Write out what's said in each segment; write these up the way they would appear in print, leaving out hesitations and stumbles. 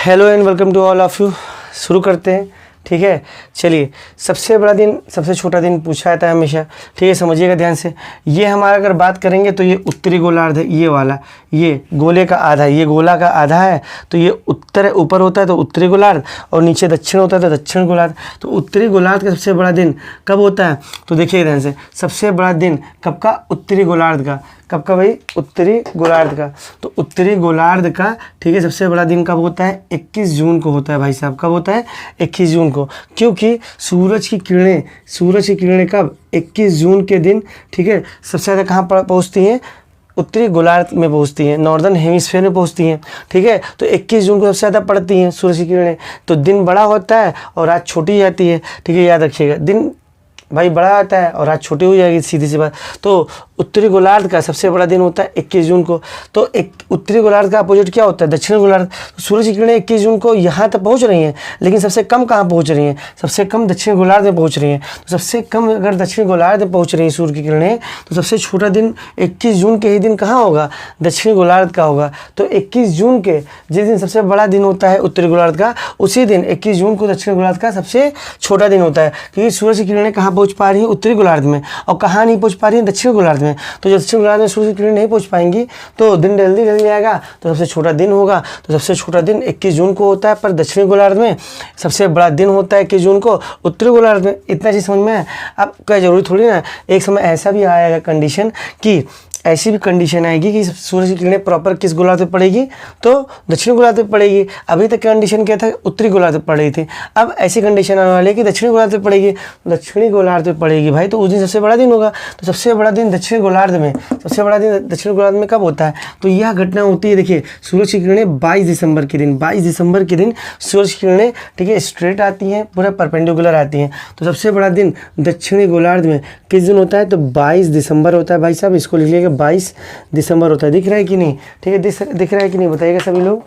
Hello and welcome to all of you. शुरू करते हैं, ठीक है। चलिए, सबसे बड़ा दिन सबसे छोटा दिन पूछा जाता है हमेशा, ठीक है। समझिएगा ध्यान से। ये हमारा अगर बात करेंगे तो ये उत्तरी गोलार्ध है, ये वाला, ये गोले का आधा है, ये गोला का आधा है। तो ये उत्तर ऊपर होता है तो उत्तरी गोलार्ध, और नीचे दक्षिण होता है तो दक्षिण गोलार्ध। तो उत्तरी गोलार्ध का सबसे बड़ा दिन कब होता है? तो देखिए ध्यान से, सबसे बड़ा दिन कब का? उत्तरी गोलार्ध का। कब का भाई? उत्तरी गोलार्ध का। तो उत्तरी गोलार्ध का, ठीक है, सबसे बड़ा दिन कब होता है? 21 जून को होता है भाई साहब। कब होता है? 21 जून को। क्योंकि सूरज की किरणें कब? 21 जून के दिन, ठीक है, सबसे ज़्यादा कहाँ पहुँचती हैं? उत्तरी गोलार्ध में पहुँचती हैं, नॉर्दर्न हेमिस्फीयर में पहुँचती हैं, ठीक है। तो 21 जून को सबसे ज़्यादा पड़ती हैं सूरज की किरणें। तो दिन बड़ा होता है और रात छोटी जाती है, ठीक है, याद रखिएगा। दिन भाई बड़ा आता है और रात छोटी हो जाएगी, सीधी सी बात। तो उत्तरी गोलार्ध का सबसे बड़ा दिन होता है 21 जून को। तो एक उत्तरी गोलार्ध का अपोजिट क्या होता है? दक्षिण गोलार्ध। तो सूरज की किरणें 21 जून को यहाँ तक पहुँच रही हैं, लेकिन सबसे कम कहाँ पहुँच रही हैं? सबसे कम दक्षिण गोलार्ध में पहुँच रही हैं। तो सबसे कम अगर दक्षिण गोलार्ध में पहुँच रही हैं सूर्य की किरणें, तो सबसे छोटा दिन 21 जून के ही दिन कहाँ होगा? दक्षिण गोलार्ध का होगा। तो 21 जून के जिस दिन सबसे बड़ा दिन होता है उत्तरी गोलार्ध का, उसी दिन 21 जून को दक्षिण गोलार्ध का सबसे छोटा दिन होता है। क्योंकि सूरज की किरणें कहाँ पहुँच पा रही है? उत्तरी गोलार्ध में। और कहाँ नहीं पहुँच पा रही है? दक्षिण गोलार्ध में। तो जब दक्षिण गोलार्ध में सूर्य की किरणें नहीं पहुँच पाएंगी तो दिन जल्दी ढल जाएगा, तो सबसे छोटा दिन होगा। तो सबसे छोटा दिन 21 जून को होता है, पर दक्षिणी गोलार्ध में सबसे बड़ा दिन होता है 21 जून को उत्तरी गोलार्ध में। इतना चीज़ समझ में आया? अब क्या जरूरी थोड़ी ना, एक समय ऐसा भी आएगा कंडीशन कि ऐसी भी कंडीशन आएगी कि सूरज की किरणें प्रॉपर किस गोलार्ध पे पड़ेगी? तो दक्षिण गोलार्ध पे पड़ेगी। अभी तक कंडीशन क्या था? उत्तरी गोलार्ध पे पड़ रही थी। अब ऐसी कंडीशन आने वाली है कि दक्षिणी गोलार्ध पे पड़ेगी। दक्षिणी गोलार्ध पे पड़ेगी भाई, तो उस दिन सबसे बड़ा दिन होगा। तो सबसे बड़ा दिन दक्षिण गोलार्ध में, सबसे बड़ा दिन दक्षिण गोलार्ध में कब होता है? तो यह घटना होती है, देखिए, सूरज की किरणें 22 दिसंबर के दिन, 22 दिसंबर के दिन सूरज की किरणें, ठीक है, स्ट्रेट आती हैं, पूरा परपेंडिकुलर आती हैं। तो सबसे बड़ा दिन दक्षिणी गोलार्ध में किस दिन होता है? तो 22 दिसंबर होता है भाई साहब। इसको लिख लीजिएगा, 22 दिसंबर होता है। दिख रहा है कि नहीं? ठीक है, दिख रहा है कि नहीं बताइएगा सभी लोग।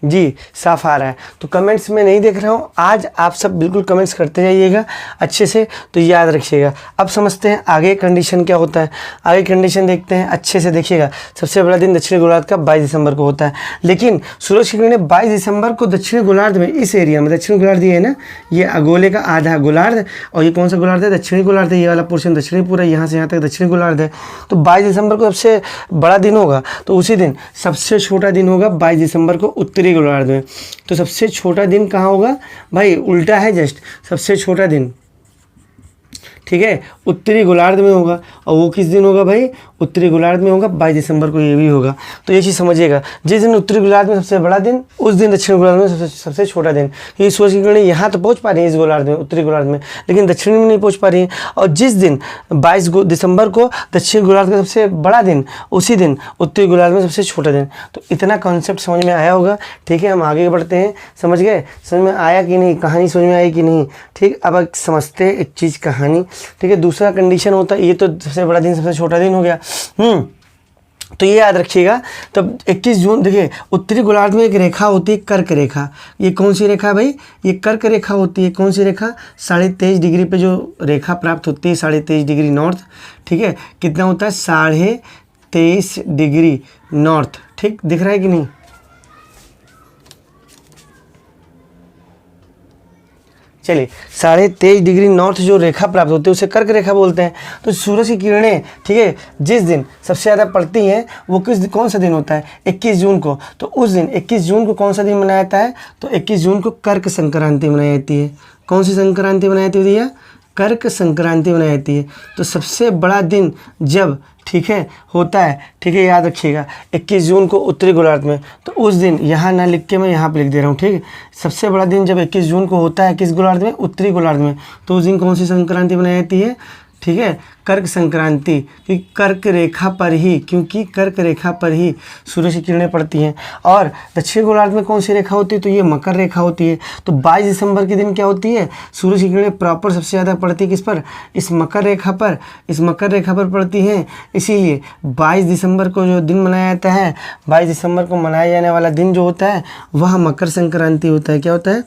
जी, साफ आ रहा है। तो कमेंट्स में नहीं देख रहा हूँ, आज आप सब बिल्कुल कमेंट्स करते जाइएगा अच्छे से, तो याद रखिएगा। अब समझते हैं आगे कंडीशन क्या होता है। आगे कंडीशन देखते हैं अच्छे से, देखिएगा। सबसे बड़ा दिन दक्षिणी गोलार्ध का 22 दिसंबर को होता है, लेकिन सूरज की किरणें 22 दिसंबर को दक्षिणी गोलार्ध में, इस एरिया में, दक्षिणी गोलार्ध ये है ना, ये गोले का आधा गोलार्ध, और ये कौन सा गोलार्ध है? दक्षिणी गोलार्ध है। ये वाला पोर्शन दक्षिणी, पूरा यहाँ से यहाँ तक दक्षिणी गोलार्ध है। तो 22 दिसंबर को सबसे बड़ा दिन होगा, तो उसी दिन सबसे छोटा दिन होगा 22 दिसंबर को उत्तरी गोलार्ध में। तो सबसे छोटा दिन कहाँ होगा भाई? उल्टा है जस्ट, सबसे छोटा दिन, ठीक है, उत्तरी गोलार्ध में होगा। और वो किस दिन होगा भाई? उत्तरी गोलार्ध में होगा, 22 दिसंबर को ये भी होगा। तो ये चीज़ समझिएगा, जिस दिन उत्तरी गोलार्ध में सबसे बड़ा दिन, उस दिन दक्षिण गोलार्ध में सबसे छोटा दिन। क्योंकि सूरज की किरणें यहाँ तो पहुँच पा रही है इस गोलार्ध में, उत्तरी गोलार्ध में, लेकिन दक्षिणी में नहीं पहुँच पा रही है। और जिस दिन 22 दिसंबर को दक्षिण गोलार्ध का सबसे बड़ा दिन, उसी दिन उत्तरी गोलार्ध में सबसे छोटा दिन। तो इतना कॉन्सेप्ट समझ में आया होगा, ठीक है। हम आगे बढ़ते हैं, समझ गए? समझ में आया कि नहीं? कहानी समझ में आई कि नहीं? ठीक, अब समझते हैं एक चीज़, कहानी, ठीक है। दूसरा कंडीशन होता है, ये तो सबसे बड़ा दिन सबसे छोटा दिन हो गया। तो ये याद रखिएगा। तब 21 जून, देखिए, उत्तरी गोलार्ध में एक रेखा होती है, कर्क रेखा। ये कौन सी रेखा है भाई? ये कर्क रेखा होती है। कौन सी रेखा? 23.5 डिग्री पे जो रेखा प्राप्त होती है, 23.5 डिग्री नॉर्थ, ठीक है। कितना होता है? 23.5 डिग्री नॉर्थ, ठीक, दिख रहा है कि नहीं? चलिए, 23.5 डिग्री नॉर्थ जो रेखा प्राप्त होती है उसे कर्क रेखा बोलते हैं। तो सूरज की किरणें, ठीक है, जिस दिन सबसे ज़्यादा पड़ती हैं वो कौन सा दिन होता है? 21 जून को। तो उस दिन 21 जून को कौन सा दिन मनाया जाता है? तो 21 जून को कर्क संक्रांति मनाई जाती है। कौन सी संक्रांति मनाई जाती है भैया? कर्क संक्रांति मनाई जाती है। तो सबसे बड़ा दिन जब, ठीक है, होता है, ठीक है, याद रखिएगा, 21 जून को उत्तरी गोलार्ध में। तो उस दिन यहाँ ना लिख के मैं यहाँ पे लिख दे रहा हूँ, ठीक है। सबसे बड़ा दिन जब 21 जून को होता है किस गोलार्ध में? उत्तरी गोलार्ध में। तो उस दिन कौन सी संक्रांति मनाई जाती है? ठीक है, कर्क संक्रांति। क्योंकि कर्क रेखा पर ही सूरज की किरणें पड़ती हैं। और दक्षिण गोलार्ध में कौन सी रेखा होती है? तो ये मकर रेखा होती है। तो 22 दिसंबर के दिन क्या होती है? सूरज की किरणें प्रॉपर सबसे ज़्यादा पड़ती है किस पर? इस मकर रेखा पर, इस मकर रेखा पर पड़ती हैं। इसीलिए 22 दिसंबर को जो दिन मनाया जाता है, 22 दिसंबर को मनाया जाने वाला दिन जो होता है वह मकर संक्रांति होता है। क्या होता है?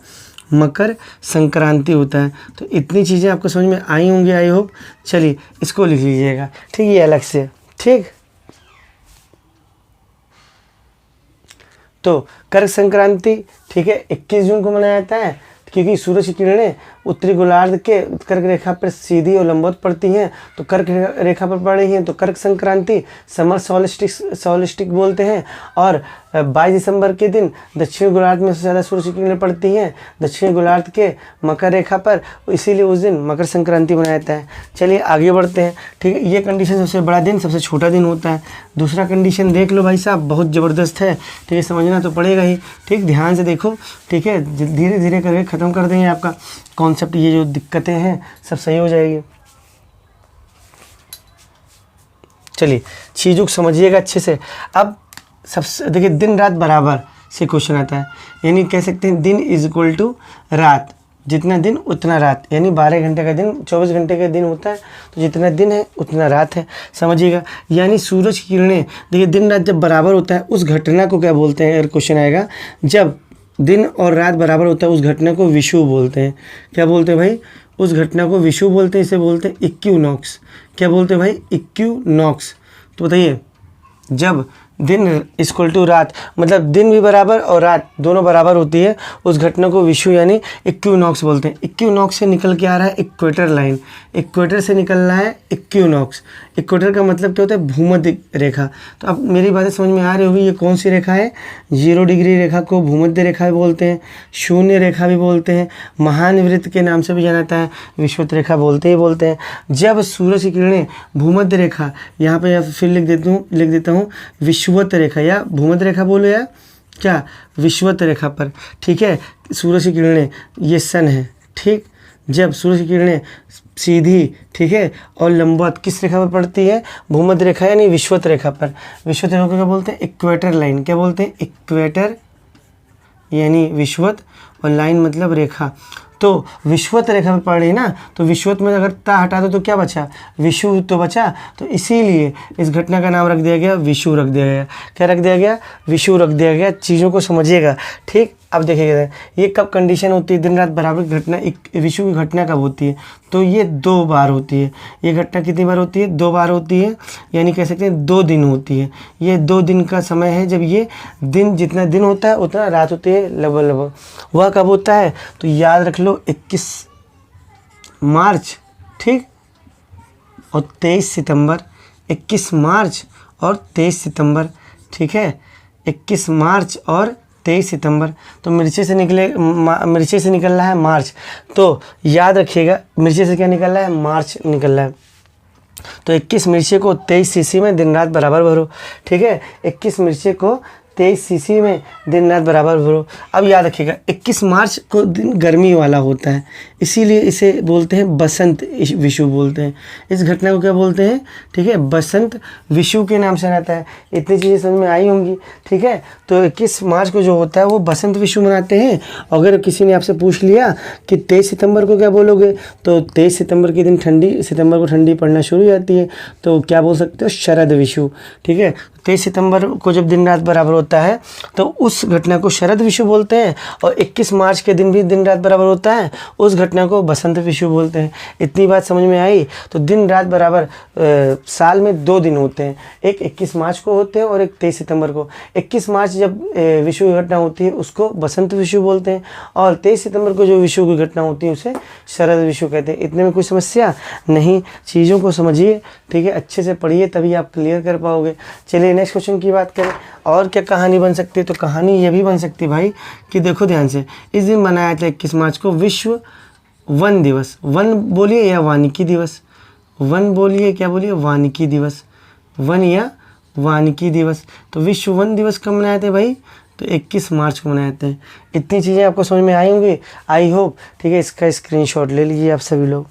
मकर संक्रांति होता है। तो इतनी चीज़ें आपको समझ में आई होंगी, आई होप। चलिए, इसको लिख लीजिएगा, ठीक है, ये अलग से, ठीक। तो कर्क संक्रांति, ठीक है, 21 जून को मनाया जाता है, क्योंकि सूरज की किरणें उत्तरी गोलार्ध के कर्क रेखा पर सीधी और लंबवत पड़ती हैं, तो कर्क रेखा पर पड़ रही हैं, तो कर्क संक्रांति समर सॉलिस्टिक बोलते हैं। और 22 दिसंबर के दिन दक्षिण गोलार्ध में सबसे ज़्यादा सूरज की किरणें पड़ती हैं, दक्षिण गोलार्ध के मकर रेखा पर, इसीलिए उस दिन मकर संक्रांति मनाया जाता है। चलिए आगे बढ़ते हैं, ठीक है। ये कंडीशन सबसे बड़ा दिन सबसे छोटा दिन होता है। दूसरा कंडीशन देख लो भाई साहब, बहुत ज़बरदस्त है, ठीक है, समझना तो पड़ेगा ही, ठीक, ध्यान से देखो, ठीक है, धीरे धीरे करके ख़त्म कर देंगे आपका कॉन्सेप्ट, ये जो दिक्कतें हैं सब सही हो जाएगी। चलिए चीज़ों को समझिएगा अच्छे से। अब सबसे देखिए, दिन रात बराबर से क्वेश्चन आता है, यानी कह सकते हैं दिन इज इक्वल टू रात, जितना दिन उतना रात, यानी 12 घंटे का दिन 24 घंटे का दिन होता है, तो जितना दिन है उतना रात है, समझिएगा। यानी सूरज की किरणें, देखिए दिन रात जब बराबर होता है उस घटना को क्या बोलते हैं, अगर क्वेश्चन आएगा, जब दिन और रात बराबर होता है उस घटना को विषुव बोलते हैं। क्या बोलते हैं भाई, उस घटना को विषुव बोलते हैं, इसे बोलते हैं इक्विनॉक्स। क्या बोलते हैं भाई, इक्विनॉक्स। तो बताइए, जब दिन इक्वल टू रात, मतलब दिन भी बराबर और रात दोनों बराबर होती है, उस घटना को विषुव यानी इक्विनॉक्स बोलते हैं। इक्विनॉक्स से निकल के आ रहा है इक्वेटर लाइन, इक्वेटर से निकल रहा है इक्विनॉक्स। इक्वेटर का मतलब क्या होता है, भूमध्य रेखा। तो अब मेरी बातें समझ में आ रही होगी, ये कौन सी रेखा है, 0 डिग्री रेखा को भूमध्य रेखा भी बोलते हैं, शून्य रेखा भी बोलते हैं, महानवृत्त के नाम से भी जाना जाता है, विषुवत रेखा बोलते हैं। जब सूरज की किरणें भूमध्य रेखा, यहाँ पे फिर लिख देता हूँ विषुवत रेखा या भूमध्य रेखा बोलो या क्या, विषुवत रेखा पर, ठीक है, सूरज की किरणें, ये सन है, ठीक, जब सूरज की किरणें सीधी, ठीक है, और लंबवत किस रेखा पर पड़ती है, भूमध्य रेखा यानी विषुवत रेखा पर। विषुवत रेखा को क्या बोलते हैं, इक्वेटर लाइन। क्या बोलते हैं, इक्वेटर यानी विषुवत, और लाइन मतलब रेखा। तो विषुवत रेखा पर पड़ रही ना, तो विषुवत में अगर ता हटा दो तो क्या बचा, विषुव तो बचा, तो इसीलिए इस घटना का नाम रख दिया गया विषुव रख दिया गया। क्या रख दिया गया, विषुव रख दिया गया। चीज़ों को समझिएगा, ठीक। अब देखिएगा ये कब कंडीशन होती है, दिन रात बराबर घटना, एक विषुव की घटना कब होती है, तो ये 2 बार होती है। ये घटना कितनी बार होती है, 2 बार होती है, यानी कह सकते हैं 2 दिन होती है। ये 2 दिन का समय है, जब ये दिन, जितना दिन होता है उतना रात होती है लगभग। वह कब होता है, तो याद रख लो 21 मार्च, ठीक, और 23 सितंबर। 21 मार्च और 23 सितंबर, ठीक है, 21 मार्च और 23 सितंबर। तो मिर्ची से निकल रहा है मार्च, तो याद रखिएगा मिर्ची से क्या निकल रहा है, मार्च निकल रहा है। तो 21 मिर्ची को 23 सीसी में दिन रात बराबर भरो, ठीक है, 21 मिर्ची को 23 सीसी में दिन रात बराबर भरो। अब याद रखिएगा 21 मार्च को दिन गर्मी वाला होता है, इसीलिए इसे बोलते हैं बसंत विषुव बोलते हैं। इस घटना को क्या बोलते हैं, ठीक है, बसंत विषुव के नाम से रहता है। इतनी चीज़ें समझ में आई होंगी, ठीक है। तो 21 मार्च को जो होता है वो बसंत विषुव मनाते हैं। अगर किसी ने आपसे पूछ लिया कि 23 सितंबर को क्या बोलोगे, तो 23 सितंबर के दिन सितंबर को ठंडी पड़ना शुरू हो जाती है, तो क्या बोल सकते हो, शरद विषुव, ठीक है। 23 सितंबर को जब दिन रात बराबर होता है तो उस घटना को शरद विषुव बोलते हैं, और 21 मार्च के दिन भी दिन रात बराबर होता है, उस घटना को बसंत विषुव बोलते हैं। इतनी बात समझ में आई। तो दिन रात बराबर साल में 2 दिन होते हैं, एक 21 मार्च को होते हैं और एक 23 सितंबर को। 21 मार्च जब विषुव की घटना होती है उसको बसंत विषुव बोलते हैं, और 23 सितंबर को जो विषुव की घटना होती है उसे शरद विषुव कहते हैं। इतने में कोई समस्या नहीं, चीज़ों को समझिए, ठीक है, अच्छे से पढ़िए, तभी आप क्लियर कर पाओगे। चलिए नेक्स्ट क्वेश्चन की बात करें, और क्या कहानी बन सकती है, तो कहानी ये भी बन सकती है भाई कि देखो ध्यान से, इस दिन मनाया था 21 मार्च को विश्व वन दिवस। वन बोलिए या वानिकी दिवस, वन बोलिए, क्या बोलिए, वानिकी दिवस, वन या वानिकी दिवस। तो विश्व वन दिवस कब मनाए थे भाई, तो 21 मार्च को मनाए थे। इतनी चीज़ें आपको समझ में आई होंगी, आई होप, ठीक है। इसका स्क्रीनशॉट ले लीजिए आप सभी लोग।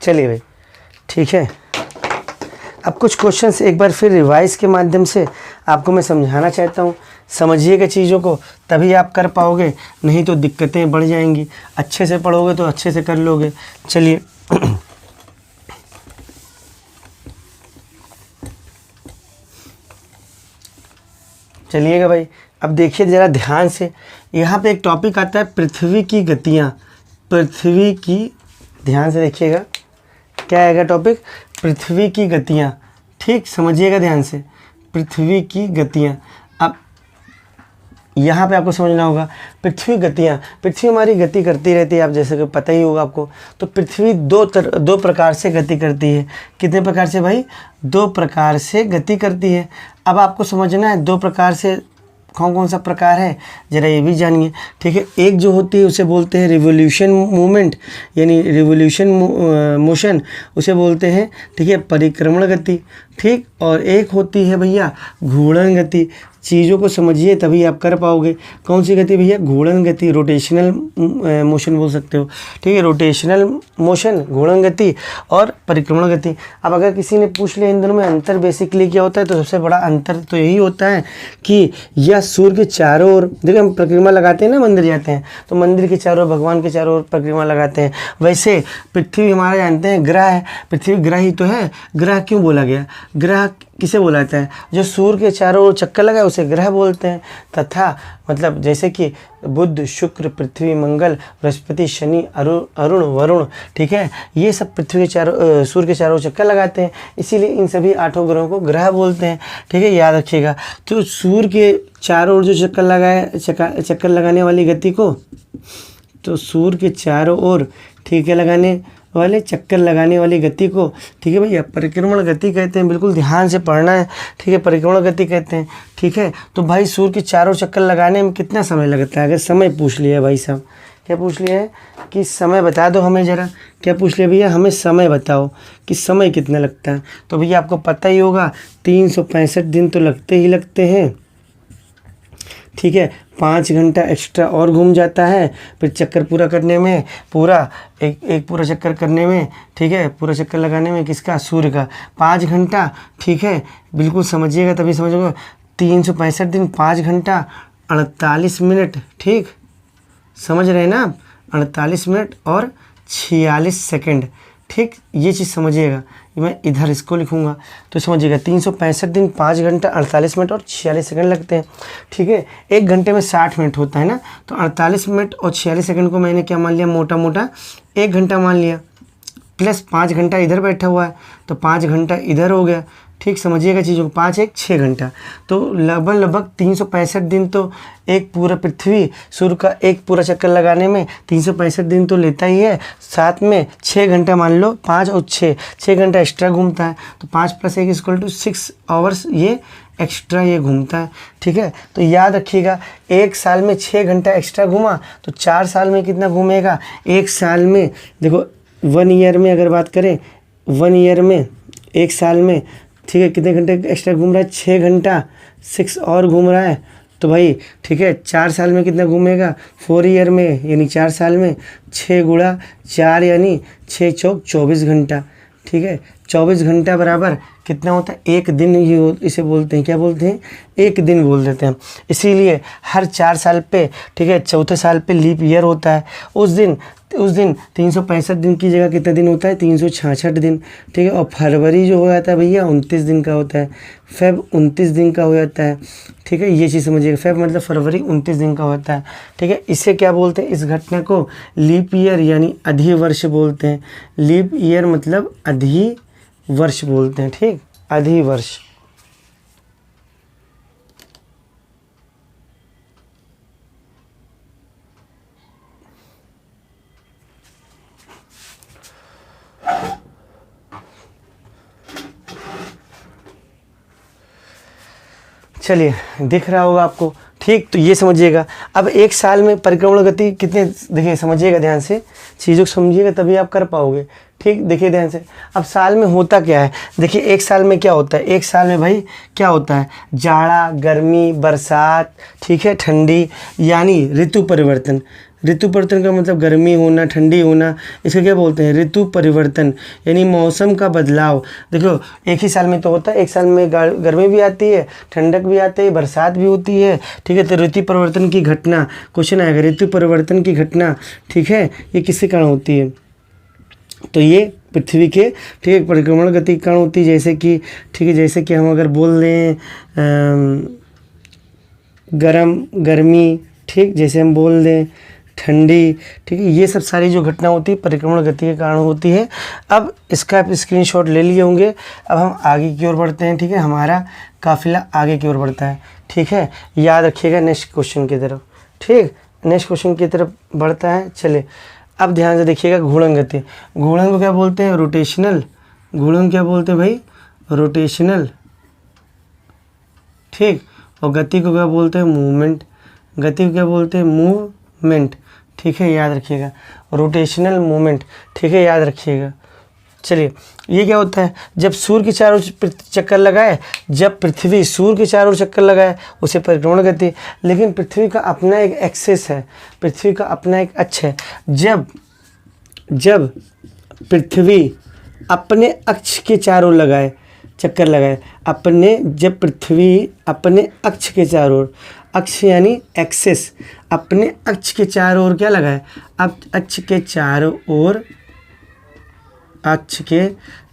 चलिए भाई, ठीक है। अब कुछ क्वेश्चंस एक बार फिर रिवाइज के माध्यम से आपको मैं समझाना चाहता हूँ। समझिएगा चीज़ों को, तभी आप कर पाओगे, नहीं तो दिक्कतें बढ़ जाएंगी। अच्छे से पढ़ोगे तो अच्छे से कर लोगे। चलिए चलिएगा भाई, अब देखिए ज़रा ध्यान से, यहाँ पे एक टॉपिक आता है पृथ्वी की गतियाँ। पृथ्वी की, ध्यान से देखिएगा क्या आएगा टॉपिक, पृथ्वी की गतियाँ। ठीक, समझिएगा ध्यान से, पृथ्वी की गतियाँ। अब यहाँ पे आपको समझना होगा पृथ्वी गतियाँ, पृथ्वी हमारी गति करती रहती है, आप जैसे कि पता ही होगा आपको। तो पृथ्वी दो प्रकार से गति करती है। कितने प्रकार से भाई? 2 प्रकार से गति करती है। अब आपको समझना है 2 प्रकार से कौन कौन सा प्रकार है, ज़रा ये भी जानिए। ठीक है, एक जो होती है उसे बोलते हैं रिवोल्यूशन मूवमेंट, यानी रिवोल्यूशन मोशन, उसे बोलते हैं, ठीक है, परिक्रमण गति। ठीक, और एक होती है भैया घूर्णन गति। चीज़ों को समझिए तभी आप कर पाओगे। कौन सी गति भैया? घूर्णन गति, रोटेशनल मोशन बोल सकते हो। ठीक है, रोटेशनल मोशन, घूर्णन गति और परिक्रमण गति। अब अगर किसी ने पूछ लिया इन दोनों में अंतर बेसिकली क्या होता है, तो सबसे बड़ा अंतर तो यही होता है कि यह सूर्य के चारों ओर, देखिए हम परिक्रमा लगाते हैं ना, मंदिर जाते हैं तो मंदिर के चारों ओर, भगवान के चारों ओर परिक्रमा लगाते हैं। वैसे पृथ्वी हमारा जानते हैं ग्रह है, पृथ्वी ग्रह ही तो है। ग्रह क्यों बोला गया? ग्रह किसे बोला जाता है? जो सूर्य के चारों ओर चक्कर लगाए उसे ग्रह बोलते हैं। तथा मतलब जैसे कि बुध, शुक्र, पृथ्वी, मंगल, बृहस्पति, शनि, अरुण, वरुण, ठीक है, ये सब पृथ्वी के चारों, सूर्य के चारों चक्कर लगाते हैं, इसीलिए इन सभी 8 ग्रहों को ग्रह बोलते हैं। ठीक है, याद रखिएगा। तो सूर्य के चारों ओर जो चक्कर लगाने वाली गति को, तो सूर्य के चारों ओर, ठीक है, लगाने वाले चक्कर लगाने वाली गति को, ठीक है भैया, परिक्रमण गति कहते हैं। बिल्कुल ध्यान से पढ़ना है। ठीक है, परिक्रमण गति कहते हैं। ठीक है, तो भाई सूर्य के चारों चक्कर लगाने में कितना समय लगता है? अगर समय पूछ लिया भाई साहब, क्या पूछ लिया है कि समय बता दो हमें ज़रा, क्या पूछ लिया भैया? हमें समय बताओ कि समय कितना लगता है। तो भैया आपको पता ही होगा 365 दिन तो लगते ही लगते हैं। ठीक है, 5 घंटा एक्स्ट्रा और घूम जाता है फिर चक्कर पूरा करने में, पूरा एक पूरा चक्कर करने में, ठीक है, पूरा चक्कर लगाने में किसका? सूर्य का 5 घंटा। ठीक है, बिल्कुल समझिएगा तभी समझोगे। 365 दिन, 5 घंटा 48 मिनट। ठीक, समझ रहे हैं ना आप? 48 मिनट और 46 सेकेंड। ठीक, ये चीज़ समझिएगा। मैं इधर इसको लिखूंगा तो समझिएगा 365 दिन, 5 घंटा 48 मिनट और 46 सेकंड लगते हैं। ठीक है, 1 घंटे में 60 मिनट होता है ना, तो 48 मिनट और 46 सेकंड को मैंने क्या मान लिया? मोटा मोटा 1 घंटा मान लिया, प्लस 5 घंटा इधर बैठा हुआ है तो 5 घंटा इधर हो गया। ठीक, समझिएगा चीज़ों को, 5 1 6 घंटा, तो लगभग 365 दिन तो एक पूरा पृथ्वी सूर्य का एक पूरा चक्कर लगाने में 365 दिन तो लेता ही है। साथ में 6 घंटा मान लो, 5 और 6 घंटा एक्स्ट्रा घूमता है, तो 5 + 1 = 6 आवर्स ये एक्स्ट्रा ये घूमता है। ठीक है, तो याद रखिएगा 1 साल में 6 घंटा एक्स्ट्रा घूमा तो 4 साल में कितना घूमेगा? 1 साल में देखो 1 ईयर में अगर बात करें, 1 ईयर में 1 साल में, ठीक है, कितने घंटे एक्स्ट्रा घूम रहा है? 6 घंटा, 6 और घूम रहा है तो भाई, ठीक है, 4 साल में कितना घूमेगा? 4 ईयर में, यानी 4 साल में 6 × 4 यानी 6 चौक 24 घंटा। ठीक है, 24 घंटा बराबर कितना होता है? 1 दिन। ही इसे बोलते हैं, क्या बोलते हैं? 1 दिन बोल देते हैं। इसीलिए हर 4 साल पे, ठीक है, चौथे साल पे लीप ईयर होता है। उस दिन 365 दिन की जगह कितना दिन होता है? 366 दिन। ठीक है, और फरवरी जो हो जाता है भैया 29 दिन का होता है। फेब 29 दिन का हो जाता है। ठीक है, ये चीज़ समझिएगा, फेब मतलब फरवरी 29 दिन का होता है। ठीक है, इसे क्या बोलते हैं? इस घटना को लीप ईयर यानी अधिवर्ष बोलते हैं। लीप ईयर मतलब अधिवर्ष बोलते हैं। ठीक, अधिवर्ष। चलिए, दिख रहा होगा आपको। ठीक, तो ये समझिएगा। अब 1 साल में परिक्रमण गति कितने, देखिए समझिएगा ध्यान से, चीज़ों को समझिएगा तभी आप कर पाओगे। ठीक, देखिए ध्यान से। अब साल में होता क्या है? देखिए 1 साल में क्या होता है? 1 साल में भाई क्या होता है? जाड़ा, गर्मी, बरसात, ठीक है, ठंडी, यानी ऋतु परिवर्तन। ऋतु परिवर्तन का मतलब गर्मी होना, ठंडी होना, इसको क्या बोलते हैं? ऋतु परिवर्तन, यानी मौसम का बदलाव। देखो 1 ही साल में तो होता है। 1 साल में गर्मी भी आती है, ठंडक भी आती है, बरसात भी होती है। ठीक है, तो ऋतु परिवर्तन की घटना, क्वेश्चन आएगा ऋतु परिवर्तन की घटना, ठीक है, ये किसके कारण होती है? तो ये पृथ्वी के, ठीक है, परिक्रमण गति के कारण होती है। जैसे कि, ठीक है, जैसे कि हम अगर बोल लें गरम, गर्मी, ठीक, जैसे हम बोल दें ठंडी, ठीक है, ये सब सारी जो घटना होती है परिक्रमण गति के कारण होती है। अब इसका आप स्क्रीनशॉट ले लिए होंगे। अब हम आगे की ओर बढ़ते हैं, ठीक है, हमारा काफिला आगे की ओर बढ़ता है, ठीक है, याद रखिएगा नेक्स्ट क्वेश्चन की तरफ, ठीक, नेक्स्ट क्वेश्चन की तरफ बढ़ता है। चलिए अब ध्यान से देखिएगा, घूर्णन गति, घूर्णन को क्या बोलते हैं? रोटेशनल, घूर्णन क्या बोलते हैं भाई? रोटेशनल, ठीक, और गति को क्या बोलते हैं? मूवमेंट, गति को क्या बोलते हैं? मूवमेंट, ठीक है, याद रखिएगा, रोटेशनल मूवमेंट, ठीक है, याद रखिएगा। चलिए ये क्या होता है? जब सूर्य के चारों चक्कर लगाए, जब पृथ्वी सूर्य के चारों चक्कर लगाए उसे परिक्रमण गति। लेकिन पृथ्वी का अपना एक एक्सेस है, पृथ्वी का अपना एक अक्ष है। जब पृथ्वी अपने अक्ष के चारों लगाए, चक्कर लगाए, जब पृथ्वी अपने अक्ष के चारों, अक्ष यानी एक्सेस, अपने अक्ष के चारों ओर क्या लगाए? अब अक्ष के चारों ओर, अक्ष के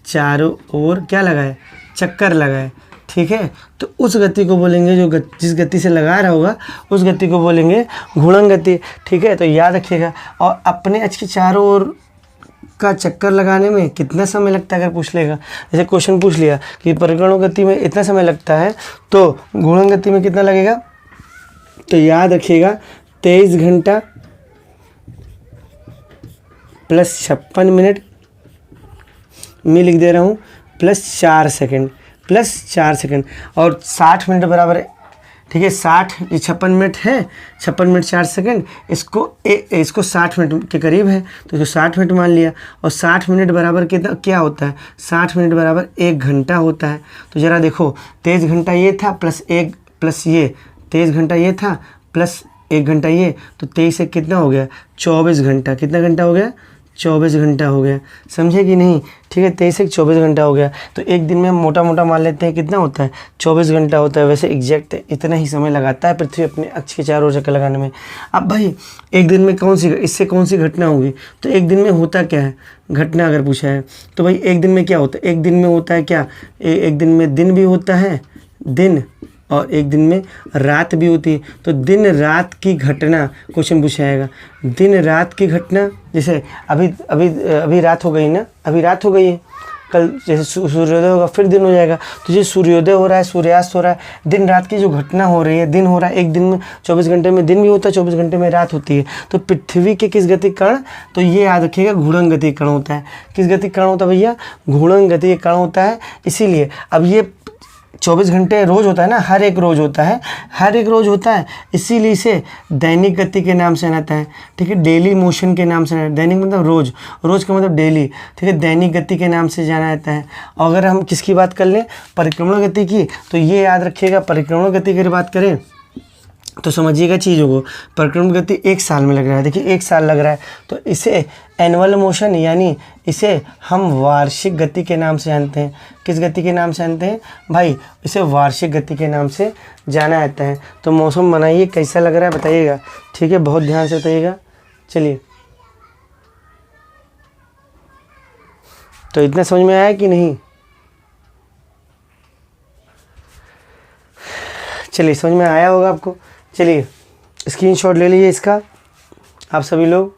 चारों ओर क्या लगाए? चक्कर लगाए, ठीक है। तो उस गति को बोलेंगे, जिस गति से लगा रहा होगा उस गति को बोलेंगे घूर्णन गति, ठीक है। तो याद रखिएगा। और अपने अक्ष के चारों ओर का चक्कर लगाने में कितना समय लगता है अगर पूछ लेगा, जैसे क्वेश्चन पूछ लिया कि परिक्रमण गति में इतना समय लगता है, तो घूर्णन गति में कितना लगेगा? तो याद रखिएगा 23 घंटा प्लस 56 मिनट, मैं लिख दे रहा हूँ, प्लस 4 सेकंड, प्लस 4 सेकंड, और 60 मिनट बराबर है, ठीक है। 60, ये 56 मिनट है, 56 मिनट 4 सेकंड, इसको 60 मिनट के करीब है तो इसको 60 मिनट मान लिया। और 60 मिनट बराबर कितना क्या होता है? 60 मिनट बराबर 1 घंटा होता है। तो ज़रा देखो, 23 घंटा ये था प्लस 1 प्लस ये, 23 घंटा ये था प्लस 1 घंटा ये, तो 23 से कितना हो गया? 24 घंटा। कितना घंटा हो गया? 24 घंटा हो गया, समझे कि नहीं? ठीक है, 23 से 24 घंटा हो गया। तो एक दिन में मोटा मोटा मान लेते हैं कितना होता है? 24 घंटा होता है। वैसे एग्जैक्ट इतना ही समय लगाता है पृथ्वी अपने अक्ष के चारों ओर चक्कर लगाने में। अब भाई एक दिन में इससे कौन सी घटना होगी? तो एक दिन में होता क्या है घटना अगर पूछा है तो भाई एक दिन में क्या होता है? एक दिन में होता है क्या? एक दिन में दिन भी होता है, दिन, और एक दिन में रात भी होती है। तो दिन रात की घटना क्वेश्चन पूछाएगा। दिन रात की घटना, जैसे अभी रात हो गई ना, अभी रात हो गई है, कल जैसे सूर्योदय होगा फिर दिन हो जाएगा। तो जो सूर्योदय हो रहा है, सूर्यास्त हो रहा है, दिन रात की जो घटना हो रही है, दिन हो रहा है, एक दिन में 24 घंटे में दिन भी होता है, 24 घंटे में रात होती है। तो पृथ्वी के किस गति कारण? तो ये याद रखिएगा, घूर्णन गति कारण होता है। किस गति कारण होता है भैया? घूर्णन गति कारण होता है। इसीलिए अब ये 24 घंटे रोज होता है ना, हर एक रोज होता है, हर एक रोज होता है, इसीलिए इसे दैनिक गति के नाम से जाना है, ठीक है, डेली मोशन के नाम से। दैनिक मतलब रोज, रोज का मतलब डेली, ठीक है, दैनिक गति के नाम से जाना जाता है। और अगर हम किसकी बात कर लें, परिक्रमण गति की, तो ये याद रखिएगा, परिक्रमण गति की बात करें तो समझिएगा चीज़ों को। परिक्रमण गति 1 साल में लग रहा है, देखिए 1 साल लग रहा है, तो इसे एनुअल मोशन यानी इसे हम वार्षिक गति के नाम से जानते हैं। किस गति के नाम से जानते हैं भाई? इसे वार्षिक गति के नाम से जाना जाता है। तो मौसम बनाइए, कैसा लग रहा है बताइएगा, ठीक है, बहुत ध्यान से बताइएगा। चलिए, तो इतना समझ में आया कि नहीं? चलिए, समझ में आया होगा आपको। चलिए स्क्रीनशॉट ले लीजिए इसका आप सभी लोग।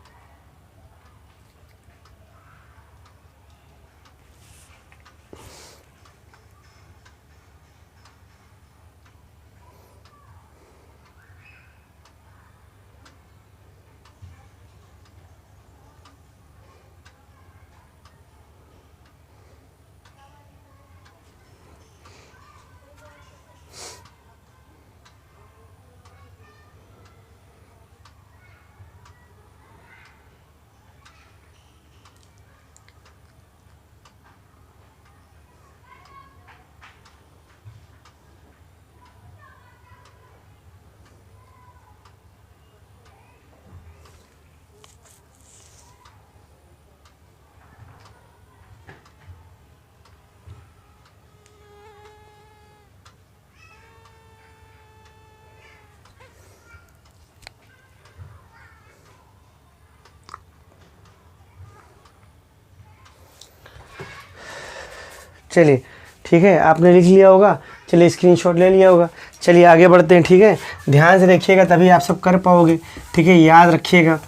चलिए ठीक है, आपने लिख लिया होगा। चलिए स्क्रीनशॉट ले लिया होगा। चलिए आगे बढ़ते हैं, ठीक है। ध्यान से देखिएगा तभी आप सब कर पाओगे, ठीक है, याद रखिएगा।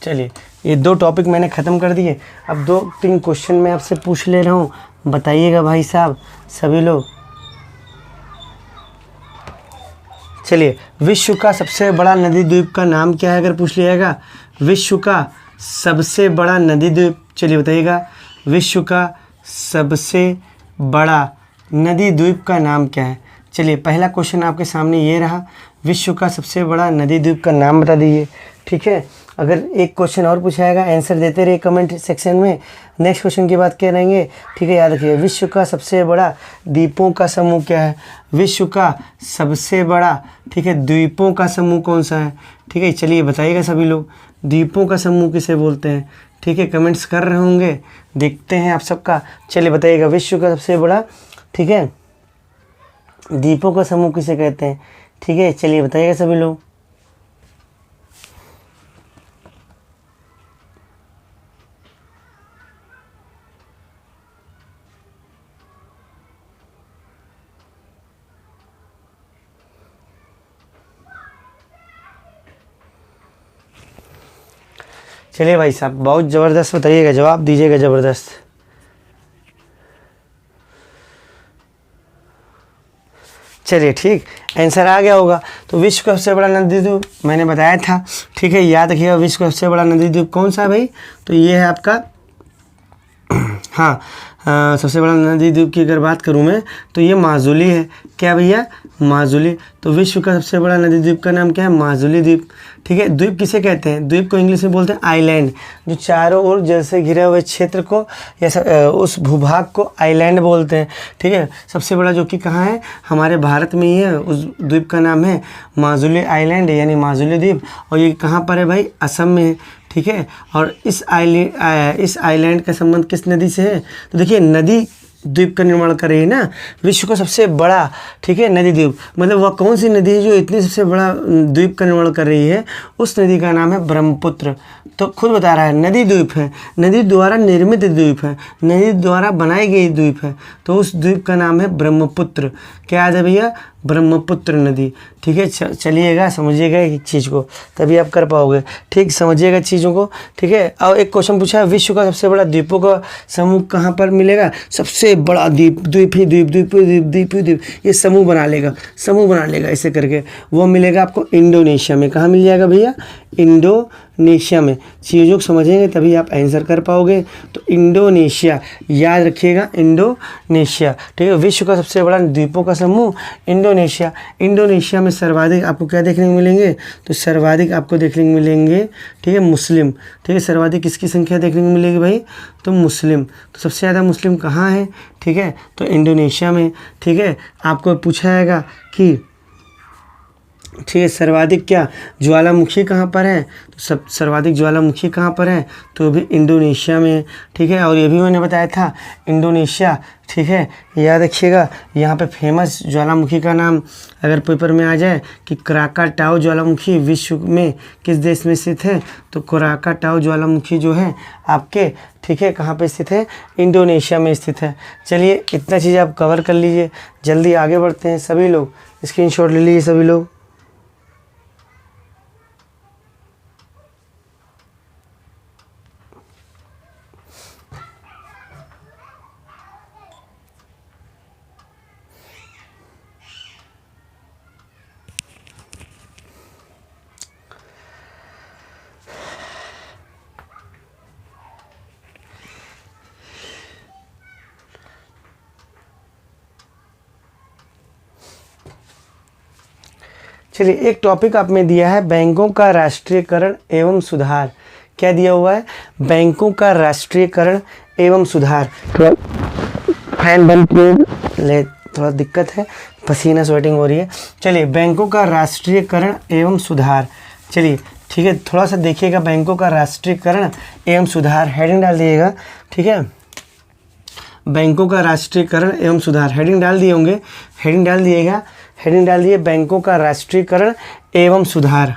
चलिए ये 2 टॉपिक मैंने ख़त्म कर दिए। अब 2-3 क्वेश्चन मैं आपसे पूछ ले रहा हूँ, बताइएगा भाई साहब सभी लोग। चलिए, विश्व का सबसे बड़ा नदी द्वीप का नाम क्या है, अगर पूछ लिया जाएगा विश्व का सबसे बड़ा नदी द्वीप, चलिए बताइएगा विश्व का सबसे बड़ा नदी द्वीप का नाम क्या है। चलिए पहला क्वेश्चन आपके सामने ये रहा, विश्व का सबसे बड़ा नदी द्वीप का नाम बता दीजिए, ठीक है। अगर एक क्वेश्चन और पूछा जाएगा आंसर देते रहिए कमेंट सेक्शन में। नेक्स्ट क्वेश्चन की बात करेंगे, ठीक है। याद रखिए विश्व का सबसे बड़ा द्वीपों का समूह क्या है, विश्व का सबसे बड़ा, ठीक है, द्वीपों का समूह कौन सा है, ठीक है। चलिए बताइएगा सभी लोग, द्वीपों का समूह किसे बोलते हैं, ठीक है। कमेंट्स कर रहे होंगे, देखते हैं आप सबका। चलिए बताइएगा विश्व का सबसे बड़ा, ठीक है, द्वीपों का समूह किसे कहते हैं, ठीक है। चलिए बताइएगा सभी लोग। चलिए भाई साहब बहुत ज़बरदस्त बताइएगा, जवाब दीजिएगा ज़बरदस्त। चलिए ठीक, आंसर आ गया होगा। तो विश्व का सबसे बड़ा नदी द्वीप मैंने बताया था, ठीक है। याद रखिएगा विश्व का सबसे बड़ा नदी द्वीप कौन सा है भाई, तो ये है आपका हाँ, सबसे बड़ा नदी द्वीप की अगर बात करूँ मैं तो ये माजुली है। क्या भैया, माजुली। तो विश्व का सबसे बड़ा नदी द्वीप का नाम क्या है, माजुली द्वीप, ठीक है। द्वीप किसे कहते हैं, द्वीप को इंग्लिश में बोलते हैं आइलैंड, जो चारों ओर जल से घिरे हुए क्षेत्र को या उस भूभाग को आइलैंड बोलते हैं, ठीक है। सबसे बड़ा जो कि कहाँ है, हमारे भारत में ही है। उस द्वीप का नाम है माजुली आइलैंड यानी माजुली द्वीप, और ये कहाँ पर है भाई, असम में है, ठीक है। और इस आइलैंड का संबंध किस नदी से है, तो देखिए नदी द्वीप का निर्माण कर रही है ना, विश्व का सबसे बड़ा, ठीक है, नदी द्वीप। मतलब वह कौन सी नदी है जो इतनी सबसे बड़ा द्वीप का निर्माण कर रही है, उस नदी का नाम है ब्रह्मपुत्र। तो खुद बता रहा है नदी द्वीप है, नदी द्वारा निर्मित द्वीप है, नदी द्वारा बनाई गई द्वीप है, तो उस द्वीप का नाम है ब्रह्मपुत्र। क्या है भैया, ब्रह्मपुत्र नदी, ठीक है। चलिएगा समझिएगा एक चीज़ को, तभी आप कर पाओगे, ठीक, समझिएगा चीज़ों को, ठीक है। और एक क्वेश्चन पूछा है विश्व का सबसे बड़ा द्वीपों का समूह कहाँ पर मिलेगा, सबसे बड़ा द्वीप, द्वीप ही द्वीप, द्वीप द्वीप द्वीप द्वीप, ये समूह बना लेगा, समूह बना लेगा ऐसे करके, वो मिलेगा आपको इंडोनेशिया में। कहाँ मिल जाएगा भैया, इंडोनेशिया में। चीज़ों को समझेंगे तभी आप आंसर कर पाओगे। तो इंडोनेशिया, याद रखिएगा इंडोनेशिया, ठीक है। विश्व का सबसे बड़ा द्वीपों का समूह इंडोनेशिया। इंडोनेशिया में सर्वाधिक आपको क्या देखने को मिलेंगे, तो सर्वाधिक आपको देखने को मिलेंगे, ठीक है, मुस्लिम, ठीक है। सर्वाधिक किसकी संख्या देखने को मिलेगी भाई, तो मुस्लिम। तो सबसे ज़्यादा मुस्लिम कहाँ है, ठीक है, तो इंडोनेशिया में, ठीक है। आपको पूछा जाएगा कि ठीक है सर्वाधिक क्या ज्वालामुखी कहाँ पर है, तो सब सर्वाधिक ज्वालामुखी कहाँ पर है, तो भी इंडोनेशिया में, ठीक है। और ये भी मैंने बताया था इंडोनेशिया, ठीक है। याद रखिएगा यहाँ पे फेमस ज्वालामुखी का नाम अगर पेपर में आ जाए कि क्राकाटाओ ज्वालामुखी विश्व में किस देश में स्थित है, तो क्राकाटाओ ज्वालामुखी जो है आपके, ठीक है, कहाँ पे स्थित है, इंडोनेशिया में स्थित है। चलिए इतना चीज़ आप कवर कर लीजिए, जल्दी आगे बढ़ते हैं। सभी लोग स्क्रीनशॉट ले लीजिए सभी लोग। चलिए एक टॉपिक आप में दिया है बैंकों का राष्ट्रीयकरण एवं सुधार। क्या दिया हुआ है, बैंकों का राष्ट्रीयकरण एवं सुधार। थोड़ा फैन बंद ले, थोड़ा दिक्कत है, पसीना स्वेटिंग हो रही है। चलिए बैंकों का राष्ट्रीयकरण एवं सुधार, चलिए ठीक है। थोड़ा सा देखिएगा बैंकों का राष्ट्रीयकरण एवं सुधार, हेडिंग डाल दिएगा, ठीक है। बैंकों का राष्ट्रीयकरण एवं सुधार हेडिंग डाल दिए होंगे, हेडिंग डाल दिएगा, हेडिंग डाल दिए बैंकों का राष्ट्रीयकरण एवं सुधार।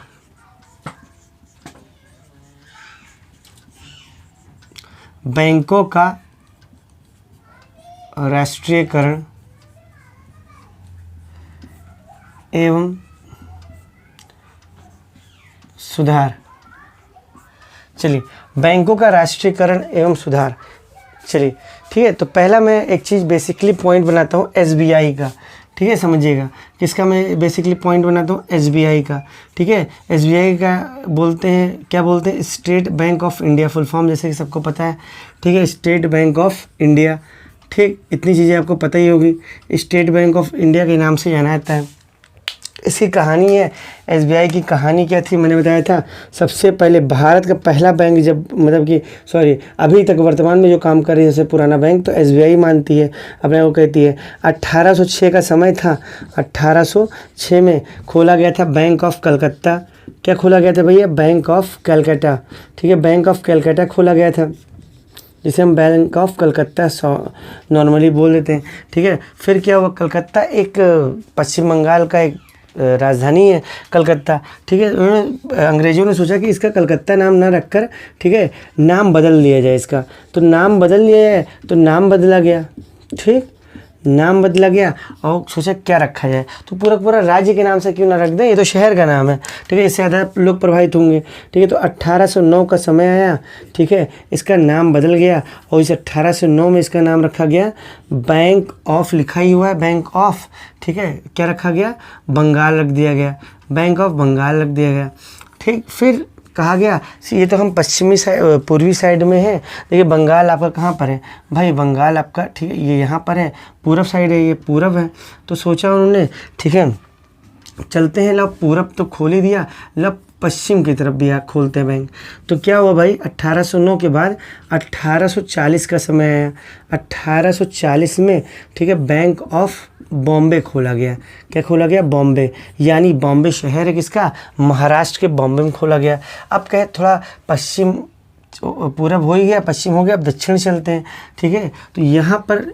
बैंकों का राष्ट्रीयकरण एवं सुधार। चलिए, बैंकों का राष्ट्रीयकरण एवं सुधार। चलिए ठीक है, तो पहला मैं एक चीज़ बेसिकली पॉइंट बनाता हूँ एसबीआई का। ठीक है, समझिएगा किसका मैं बेसिकली पॉइंट बनाता हूँ, एसबीआई का। ठीक है, एसबीआई का बोलते हैं, क्या बोलते हैं, state bank of India, full form जैसे कि सबको पता है। ठीक है, स्टेट बैंक ऑफ इंडिया। ठीक, इतनी चीज़ें आपको पता ही होगी, स्टेट बैंक ऑफ इंडिया के नाम से जाना जाता है। इसकी कहानी है, एसबीआई की कहानी क्या थी, मैंने बताया था। सबसे पहले भारत का पहला बैंक जब मतलब कि अभी तक वर्तमान में जो काम कर रही है सबसे पुराना बैंक तो एसबीआई मानती है, अपने को कहती है। 1806 का समय था। 1806 में खोला गया था बैंक ऑफ कलकत्ता। क्या खोला गया था भैया, बैंक ऑफ कलकत्ता। ठीक है, बैंक ऑफ कलकत्ता खोला गया था, जिसे हम बैंक ऑफ कलकत्ता नॉर्मली बोल देते हैं। ठीक है, फिर क्या हुआ, कलकत्ता एक पश्चिम बंगाल का एक राजधानी है कलकत्ता। ठीक है, उन्होंने अंग्रेज़ों ने सोचा कि इसका कलकत्ता नाम ना रखकर, ठीक है, नाम बदल लिया जाए इसका। तो नाम बदल लिया जाए, तो नाम बदला गया। ठीक, नाम बदला गया और सोचा क्या रखा जाए, तो पूरा पूरा राज्य के नाम से क्यों ना रख दें, ये तो शहर का नाम है। ठीक है, इससे ज़्यादा लोग प्रभावित होंगे। ठीक है, तो 1809 का समय आया। ठीक है, इसका नाम बदल गया और इस 1809 में इसका नाम रखा गया बैंक ऑफ, लिखा ही हुआ है बैंक ऑफ। ठीक है, क्या रखा गया, बंगाल रख दिया गया, बैंक ऑफ बंगाल रख दिया गया। ठीक, फिर कहा गया ये तो हम पश्चिमी साइड, पूर्वी साइड में है। देखिए बंगाल आपका कहाँ पर है भाई, बंगाल आपका, ठीक है, ये यहाँ पर है, पूरब साइड है, ये पूरब है। तो सोचा उन्होंने, ठीक है, चलते हैं, लो पूरब तो खोल ही दिया, लो पश्चिम की तरफ भी खोलते हैं बैंक। तो क्या हुआ भाई, 1809 के बाद 1840 का समय आया। 1840 में, ठीक है, बैंक ऑफ बॉम्बे खोला गया। क्या खोला गया, बॉम्बे, यानी बॉम्बे शहर है किसका, महाराष्ट्र के बॉम्बे में खोला गया। अब कहे थोड़ा पश्चिम, पूरब हो ही गया, पश्चिम हो गया, अब दक्षिण चलते हैं। ठीक है, तो यहाँ पर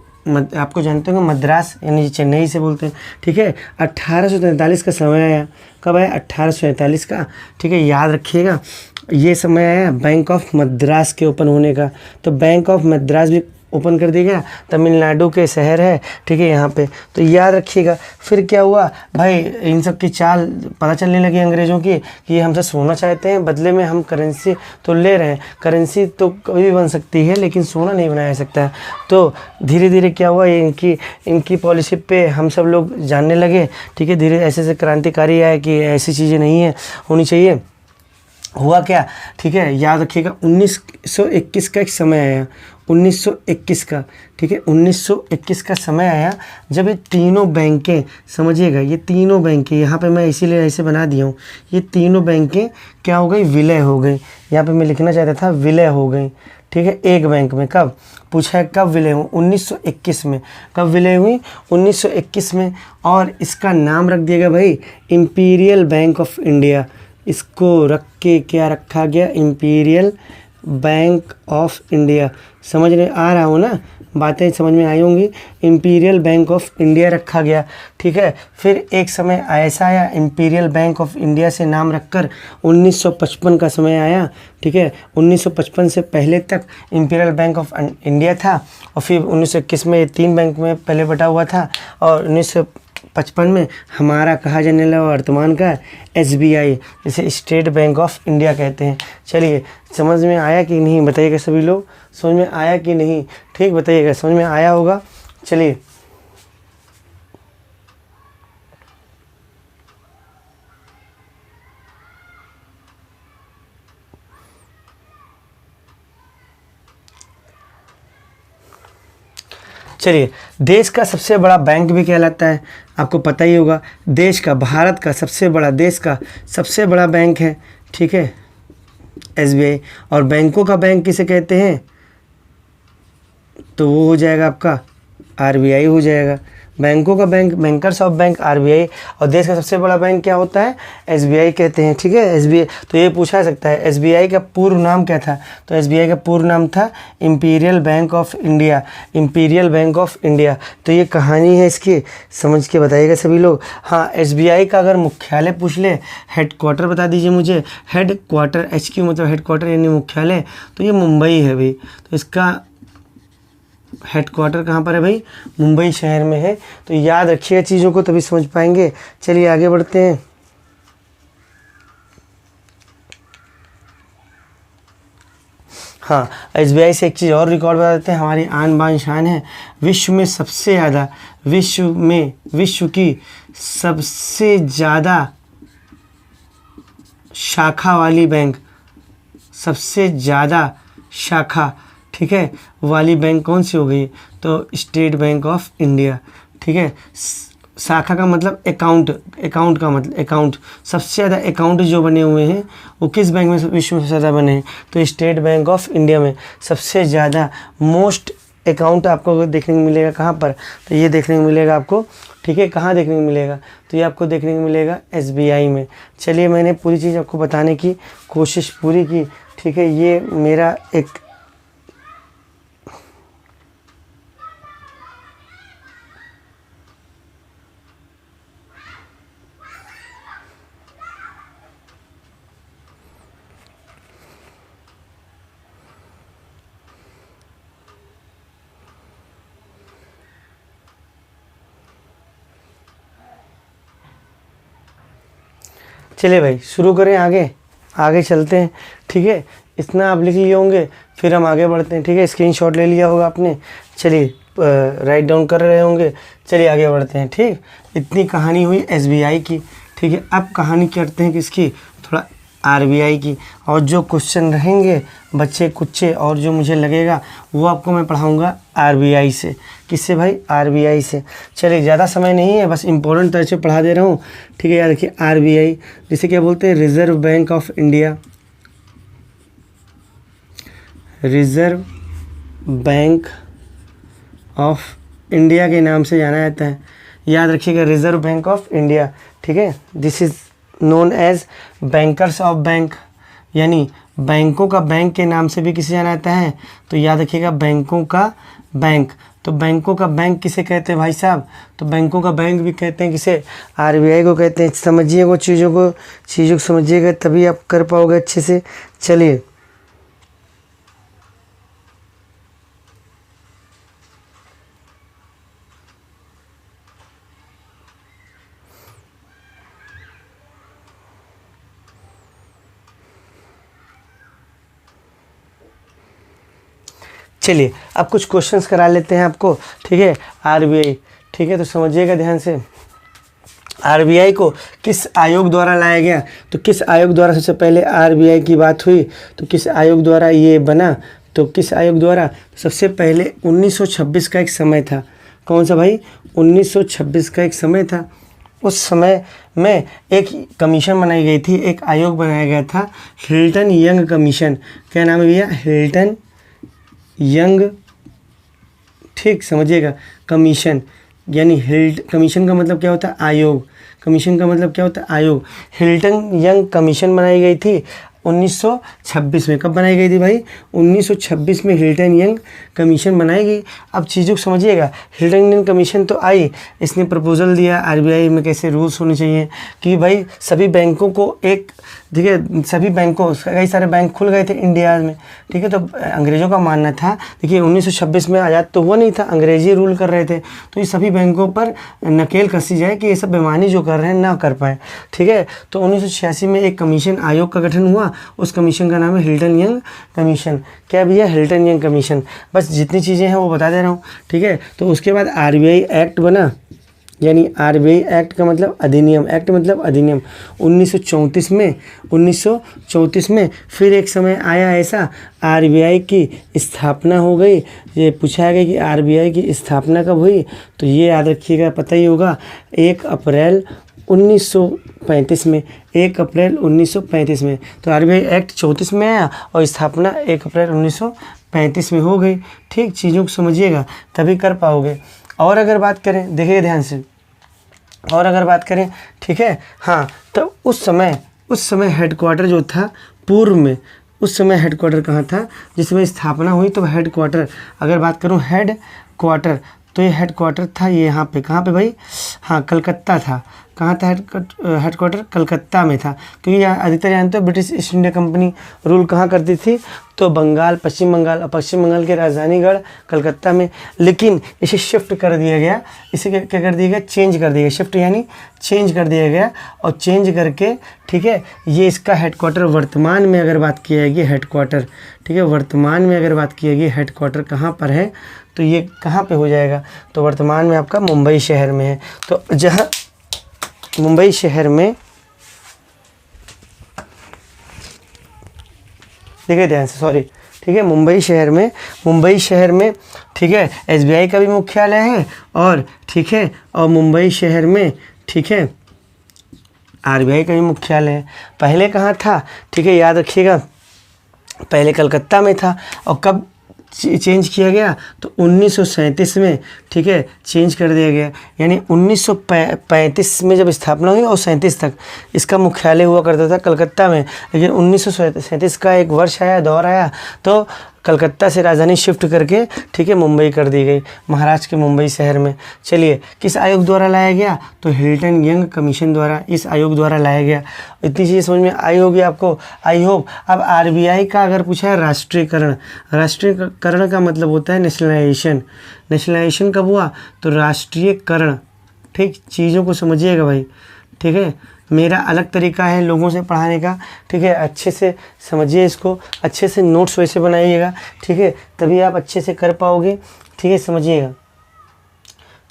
आपको जानते होंगे मद्रास, यानी चेन्नई से बोलते हैं। ठीक है, 1843 का समय आया। कब आया, 1843 का। ठीक है, याद रखिएगा, ये समय आया बैंक ऑफ मद्रास के ओपन होने का। तो बैंक ऑफ मद्रास भी ओपन कर दिया गया, तमिलनाडु के शहर है। ठीक है, यहाँ पे तो याद रखिएगा। फिर क्या हुआ भाई, इन सब की चाल पता चलने लगी अंग्रेज़ों की कि ये हमसे सोना चाहते हैं, बदले में हम करेंसी तो ले रहे हैं। करेंसी तो कभी भी बन सकती है लेकिन सोना नहीं बनाया जा सकता है। तो धीरे धीरे क्या हुआ, इनकी पॉलिसी पे हम सब लोग जानने लगे। ठीक है, धीरे ऐसे ऐसे क्रांतिकारी आए कि ऐसी चीज़ें नहीं है होनी चाहिए। हुआ क्या, ठीक है, याद रखिएगा, 1921 का एक समय आया, 1921 का। ठीक है, 1921 का समय आया जब ये तीनों बैंकें, समझिएगा, ये तीनों बैंकें, यहाँ पे मैं इसीलिए ऐसे बना दिया हूँ, ये तीनों बैंकें क्या हो गई, विलय हो गई। यहाँ पे मैं लिखना चाहता था विलय हो गई। ठीक है, एक बैंक में। कब पूछा है, कब विलय हुई, 1921 में। कब विलय हुई, 1921 में। और इसका नाम रख दिया गया भाई इंपीरियल बैंक ऑफ इंडिया। इसको रख के क्या रखा गया, इंपीरियल बैंक ऑफ इंडिया। समझ में आ रहा हो ना, बातें समझ में आई होंगी। इंपीरियल बैंक ऑफ इंडिया रखा गया। ठीक है, फिर एक समय ऐसा आया, इंपीरियल बैंक ऑफ इंडिया से नाम रखकर 1955 का समय आया। ठीक है, 1955 से पहले तक इंपीरियल बैंक ऑफ इंडिया था, और फिर 1921 में 3 बैंक में पहले बटा हुआ था, और 1955 में हमारा कहा जाने लगा वर्तमान का एसबीआई, जिसे स्टेट बैंक ऑफ इंडिया कहते हैं। चलिए, समझ में आया कि नहीं बताइएगा सभी लोग, समझ में आया कि नहीं, ठीक बताइएगा, समझ में आया होगा। चलिए, चलिए, देश का सबसे बड़ा बैंक भी कहलाता है, आपको पता ही होगा। देश का, भारत का सबसे बड़ा, देश का सबसे बड़ा बैंक है, ठीक है, एसबीआई। और बैंकों का बैंक किसे कहते हैं, तो वो हो जाएगा आपका आरबीआई हो जाएगा। बैंकों का bank, bankers of bank RBI, और देश का सबसे बड़ा बैंक क्या होता है, एसबीआई कहते हैं। ठीक है, एसबीआई। तो ये पूछा जा सकता है एसबीआई का पूर्व नाम क्या था, तो एसबीआई का पूर्व नाम था imperial bank of India, imperial bank of India. तो ये कहानी है इसकी, समझ के बताइएगा सभी लोग। हाँ, एसबीआई का अगर मुख्यालय पूछ ले, हेडक्वार्टर बता दीजिए मुझे, हेडक्वार्टर, HQ मतलब हेडक्वार्टर यानी मुख्यालय, तो ये मुंबई है भाई। तो इसका हेडक्वार्टर कहाँ पर है भाई, मुंबई शहर में है। तो याद रखिएगा चीज़ों को, तभी समझ पाएंगे। चलिए आगे बढ़ते हैं। हाँ, एसबीआई से एक चीज़ और रिकॉर्ड बता देते हैं, हमारी आन बान शान है। विश्व में सबसे ज़्यादा, विश्व की सबसे ज़्यादा शाखा वाली बैंक, सबसे ज़्यादा शाखा, ठीक है, वाली बैंक कौन सी हो गई, तो स्टेट बैंक ऑफ इंडिया। ठीक है, शाखा का मतलब अकाउंट, अकाउंट का मतलब अकाउंट, सबसे ज़्यादा अकाउंट जो बने हुए हैं वो किस बैंक में विश्व में सबसे ज़्यादा बने हैं, तो स्टेट बैंक ऑफ इंडिया में सबसे ज़्यादा मोस्ट अकाउंट आपको देखने को मिलेगा। कहाँ पर, तो ये देखने को मिलेगा आपको। ठीक है, कहाँ देखने को मिलेगा, तो ये आपको देखने को मिलेगा एसबीआई में। चलिए, मैंने पूरी चीज़ आपको बताने की कोशिश पूरी की। ठीक है, ये मेरा एक चलिए भाई शुरू करें, आगे चलते हैं। ठीक है, इतना आप लिख लिए होंगे, फिर हम आगे बढ़ते हैं। ठीक है, स्क्रीनशॉट ले लिया होगा आपने, चलिए राइट डाउन कर रहे होंगे। चलिए आगे बढ़ते हैं। ठीक, इतनी कहानी हुई एसबीआई की। ठीक है, अब कहानी करते हैं किसकी, थोड़ा आरबीआई की। और जो क्वेश्चन रहेंगे बच्चे कुच्चे और जो मुझे लगेगा वो आपको मैं पढ़ाऊँगा आरबीआई से। किससे भाई, आरबीआई से। चलिए, ज़्यादा समय नहीं है, बस इंपॉर्टेंट तरह से पढ़ा दे रहा हूँ। ठीक है, याद रखिए आरबीआई जिसे क्या बोलते हैं, reserve bank of India, reserve bank of India के नाम से जाना जाता है। याद रखिएगा, रिजर्व बैंक ऑफ इंडिया। ठीक है, this is known as bankers of bank, यानी बैंकों का बैंक के नाम से भी किसे जाना जाता है, तो याद रखिएगा बैंकों का बैंक। तो बैंकों का बैंक किसे कहते हैं भाई साहब, तो बैंकों का बैंक भी कहते हैं किसे, आरबीआई को कहते हैं। समझिए वो चीज़ों को समझिएगा, तभी आप कर पाओगे अच्छे से। चलिए, चलिए अब कुछ क्वेश्चंस करा लेते हैं आपको। ठीक है, आरबीआई। ठीक है, तो समझिएगा ध्यान से, आरबीआई को किस आयोग द्वारा लाया गया, तो किस आयोग द्वारा सबसे पहले आरबीआई की बात हुई, तो किस आयोग द्वारा ये बना, तो किस आयोग द्वारा, सबसे पहले 1926 का एक समय था। कौन सा भाई, 1926 का एक समय था। उस समय में एक कमीशन बनाई गई थी, एक आयोग बनाया गया था, हिल्टन यंग कमीशन। क्या नाम है भैया, हिल्टन यंग। ठीक, समझिएगा, कमीशन यानी कमीशन का मतलब क्या होता है, आयोग। कमीशन का मतलब क्या होता है, आयोग। हिल्टन यंग कमीशन बनाई गई थी 1926 में। कब बनाई गई थी भाई, 1926 में हिल्टन यंग कमीशन बनाई गई। अब चीज़ों को समझिएगा, हिल्टन यंग कमीशन तो आई, इसने प्रपोजल दिया आरबीआई में कैसे रूल्स होने चाहिए कि भाई सभी बैंकों को एक, ठीक है, सभी बैंकों, कई सारे बैंक खुल गए थे इंडिया में। ठीक है, तो अंग्रेज़ों का मानना था, देखिए 1926 में आज़ाद तो वो नहीं था, अंग्रेजी रूल कर रहे थे, तो ये सभी बैंकों पर नकेल कसी जाए कि ये सब बेईमानी जो कर रहे हैं ना कर पाए। ठीक है, तो 1986 में एक कमीशन आयोग का गठन हुआ, उस कमीशन का नाम है हिल्टन यंग कमीशन। क्या भैया, हिल्टन यंग कमीशन। बस जितनी चीज़ें हैं वो बता दे रहा हूँ। ठीक है, तो उसके बाद आरबीआई एक्ट बना, यानी आरबीआई एक्ट का मतलब अधिनियम, एक्ट मतलब अधिनियम 1934 में फिर एक समय आया ऐसा, आरबीआई की स्थापना हो गई। ये पूछा गया कि आरबीआई की स्थापना कब हुई, तो ये याद रखिएगा, पता ही होगा, 1 अप्रैल 1935 में, 1 अप्रैल 1935 में। तो आरबीआई एक्ट 34 में आया और स्थापना 1 अप्रैल 1935 में हो गई। ठीक, चीज़ों को समझिएगा तभी कर पाओगे। और अगर बात करें, देखिए ध्यान से, और अगर बात करें, ठीक है, हाँ, तो उस समय हेडक्वार्टर जो था पूर्व में, उस समय हेडक्वार्टर कहाँ था, जिस समय स्थापना हुई तो हेडक्वार्टर, अगर बात करूँ हेड क्वार्टर, तो ये हेडक्वार्टर था ये यहाँ पे, कहाँ पे भाई, हाँ कलकत्ता था। कहाँ था हेडक्वार्टर? कलकत्ता में था, क्योंकि यहाँ अधिकतर जानते हो British east India company rule कहाँ करती थी, तो बंगाल, पश्चिम बंगाल की राजधानी गढ़ कलकत्ता में। लेकिन इसे शिफ्ट कर दिया गया, इसे क्या कर दिया गया, चेंज कर दिया गया, शिफ्ट यानी चेंज कर दिया गया, और चेंज करके, ठीक है, ये इसका हेडक्वार्टर वर्तमान में अगर बात की जाएगी हेडक्वार्टर, ठीक है, वर्तमान में अगर बात की जाएगी हेडक्वार्टर कहाँ पर है, तो ये कहाँ पे हो जाएगा, तो वर्तमान में आपका मुंबई शहर में है। तो जहाँ मुंबई शहर में, देखिए ध्यान से, सॉरी, ठीक है, मुंबई शहर में, ठीक है, एसबीआई का भी मुख्यालय है, और ठीक है, और मुंबई शहर में, ठीक है, आरबीआई का भी मुख्यालय है। पहले कहाँ था, ठीक है, याद रखिएगा, पहले कलकत्ता में था, और कब चेंज किया गया, तो 1937 में, ठीक है, चेंज कर दिया गया, यानी 1935 में जब स्थापना हुई और 37 तक इसका मुख्यालय हुआ करता था कलकत्ता में। लेकिन 1937 का एक वर्ष आया, दौर आया, तो कलकत्ता से राजधानी शिफ्ट करके, ठीक है, मुंबई कर दी गई, महाराष्ट्र के मुंबई शहर में। चलिए, किस आयोग द्वारा लाया गया, तो हिल्टन यंग कमीशन द्वारा, इस आयोग द्वारा लाया गया। इतनी चीज़ें समझ में आई होगी आपको, आई होप। अब आरबीआई का अगर पूछा है राष्ट्रीयकरण, राष्ट्रीयकरण का मतलब होता है नेशनलाइजेशन। नेशनलाइजेशन कब हुआ, तो राष्ट्रीयकरण, ठीक, चीज़ों को समझिएगा भाई, ठीक है, मेरा अलग तरीका है लोगों से पढ़ाने का, ठीक है, अच्छे से समझिए इसको, अच्छे से नोट्स वैसे बनाइएगा, ठीक है, तभी आप अच्छे से कर पाओगे, ठीक है, समझिएगा।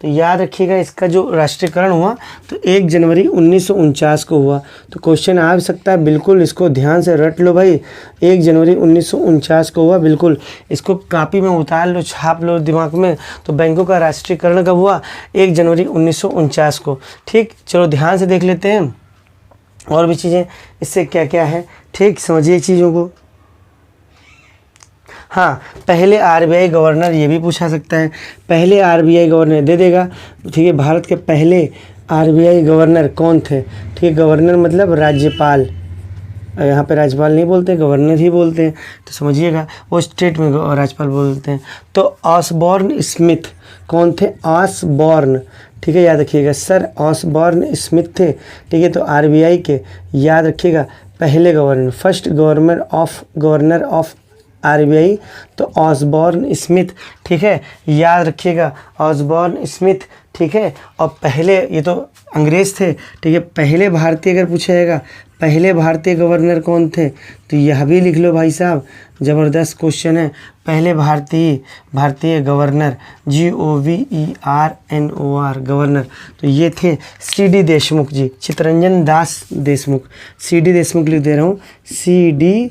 तो याद रखिएगा, इसका जो राष्ट्रीयकरण हुआ तो 1 जनवरी 1949 को हुआ। तो क्वेश्चन आ सकता है, बिल्कुल इसको ध्यान से रट लो भाई, 1 जनवरी 1949 को हुआ, बिल्कुल इसको कॉपी में उतार लो, छाप लो दिमाग में। तो बैंकों का राष्ट्रीयकरण कब हुआ, 1 जनवरी 1949 को। ठीक, चलो ध्यान से देख लेते हैं और भी चीज़ें इससे क्या क्या है, ठीक, समझिए चीज़ों को। हाँ, पहले आरबीआई गवर्नर, ये भी पूछा सकता है, पहले आरबीआई गवर्नर दे देगा, ठीक है, भारत के पहले आरबीआई गवर्नर कौन थे, ठीक है, गवर्नर मतलब राज्यपाल, यहाँ पे राज्यपाल नहीं बोलते, गवर्नर ही बोलते हैं, तो समझिएगा, वो स्टेट में राज्यपाल बोलते हैं। तो ऑसबॉर्न स्मिथ कौन थे, ऑसबॉर्न, ठीक है, याद रखिएगा, सर ऑसबॉर्न स्मिथ थे, ठीक है। तो आरबीआई के याद रखिएगा पहले governor, first governor of RBI, तो ऑसबॉर्न स्मिथ, ठीक है, याद रखिएगा ऑसबॉर्न स्मिथ, ठीक है। और पहले, ये तो अंग्रेज़ थे, ठीक है, पहले भारतीय अगर पूछा जाएगा पहले भारतीय गवर्नर कौन थे, तो यह भी लिख लो भाई साहब, ज़बरदस्त क्वेश्चन है। पहले भारतीय गवर्नर, GOVERNOR गवर्नर, तो ये थे CD देशमुख जी, चित्तरंजन दास देशमुख, CD देशमुख लिख दे रहा हूँ, CD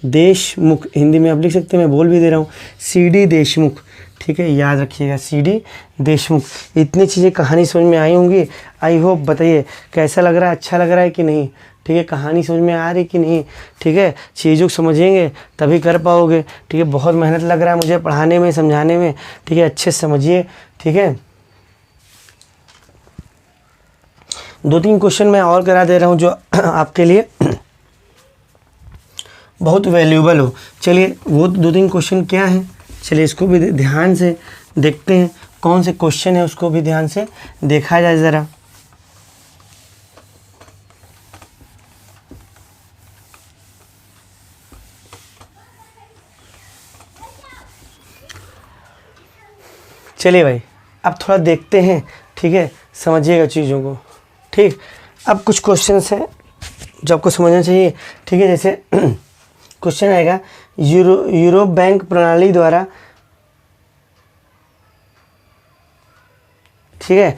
देशमुख, हिंदी में आप लिख सकते हैं, मैं बोल भी दे रहा हूँ, CD देशमुख, ठीक है, याद रखिएगा CD देशमुख। इतनी चीज़ें कहानी समझ में आई होंगी, आई होप। बताइए कैसा लग रहा है, अच्छा लग रहा है कि नहीं, ठीक है, कहानी समझ में आ रही कि नहीं, ठीक है, चीज़ों को समझेंगे तभी कर पाओगे, ठीक है। बहुत मेहनत लग रहा है मुझे पढ़ाने में, समझाने में, ठीक है, अच्छे से समझिए, ठीक है। 2-3 क्वेश्चन मैं और करा दे रहा हूँ जो आपके लिए बहुत वैल्यूबल हो। चलिए, वो 2-3 क्वेश्चन क्या हैं, चलिए इसको भी ध्यान से देखते हैं, कौन से क्वेश्चन है उसको भी ध्यान से देखा जाए ज़रा। चलिए भाई, अब थोड़ा देखते हैं, ठीक है, समझिएगा चीज़ों को, ठीक। अब कुछ क्वेश्चंस हैं जो आपको समझना चाहिए, ठीक है। जैसे क्वेश्चन आएगा, यूरोप बैंक प्रणाली द्वारा, ठीक है,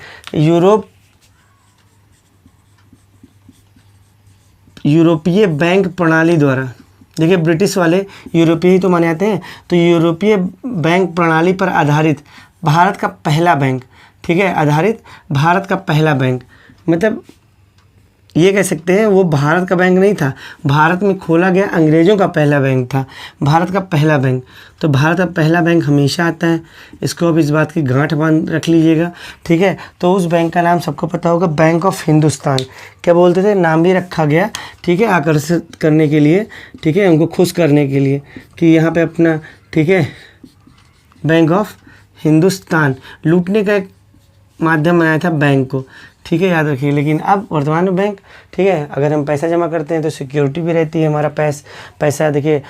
यूरोपीय बैंक प्रणाली द्वारा, देखिए ब्रिटिश वाले यूरोपीय ही तो माने जाते हैं, तो यूरोपीय बैंक प्रणाली पर आधारित भारत का पहला बैंक, ठीक है, आधारित भारत का पहला बैंक, मतलब ये कह सकते हैं वो भारत का बैंक नहीं था, भारत में खोला गया अंग्रेज़ों का पहला बैंक था, भारत का पहला बैंक। तो भारत का पहला बैंक हमेशा आता है, इसको अब इस बात की गांठ बांध रख लीजिएगा, ठीक है। तो उस बैंक का नाम सबको पता होगा, बैंक ऑफ हिंदुस्तान। क्या बोलते थे, नाम भी रखा गया, ठीक है, आकर्षित करने के लिए, ठीक है, उनको खुश करने के लिए कि यहाँ पे अपना, ठीक है, बैंक ऑफ हिंदुस्तान लूटने का एक माध्यम बनाया था बैंक को, ठीक है, याद रखिए। लेकिन अब वर्तमान में बैंक, ठीक है, अगर हम पैसा जमा करते हैं तो सिक्योरिटी भी रहती है, हमारा पैसा देखिए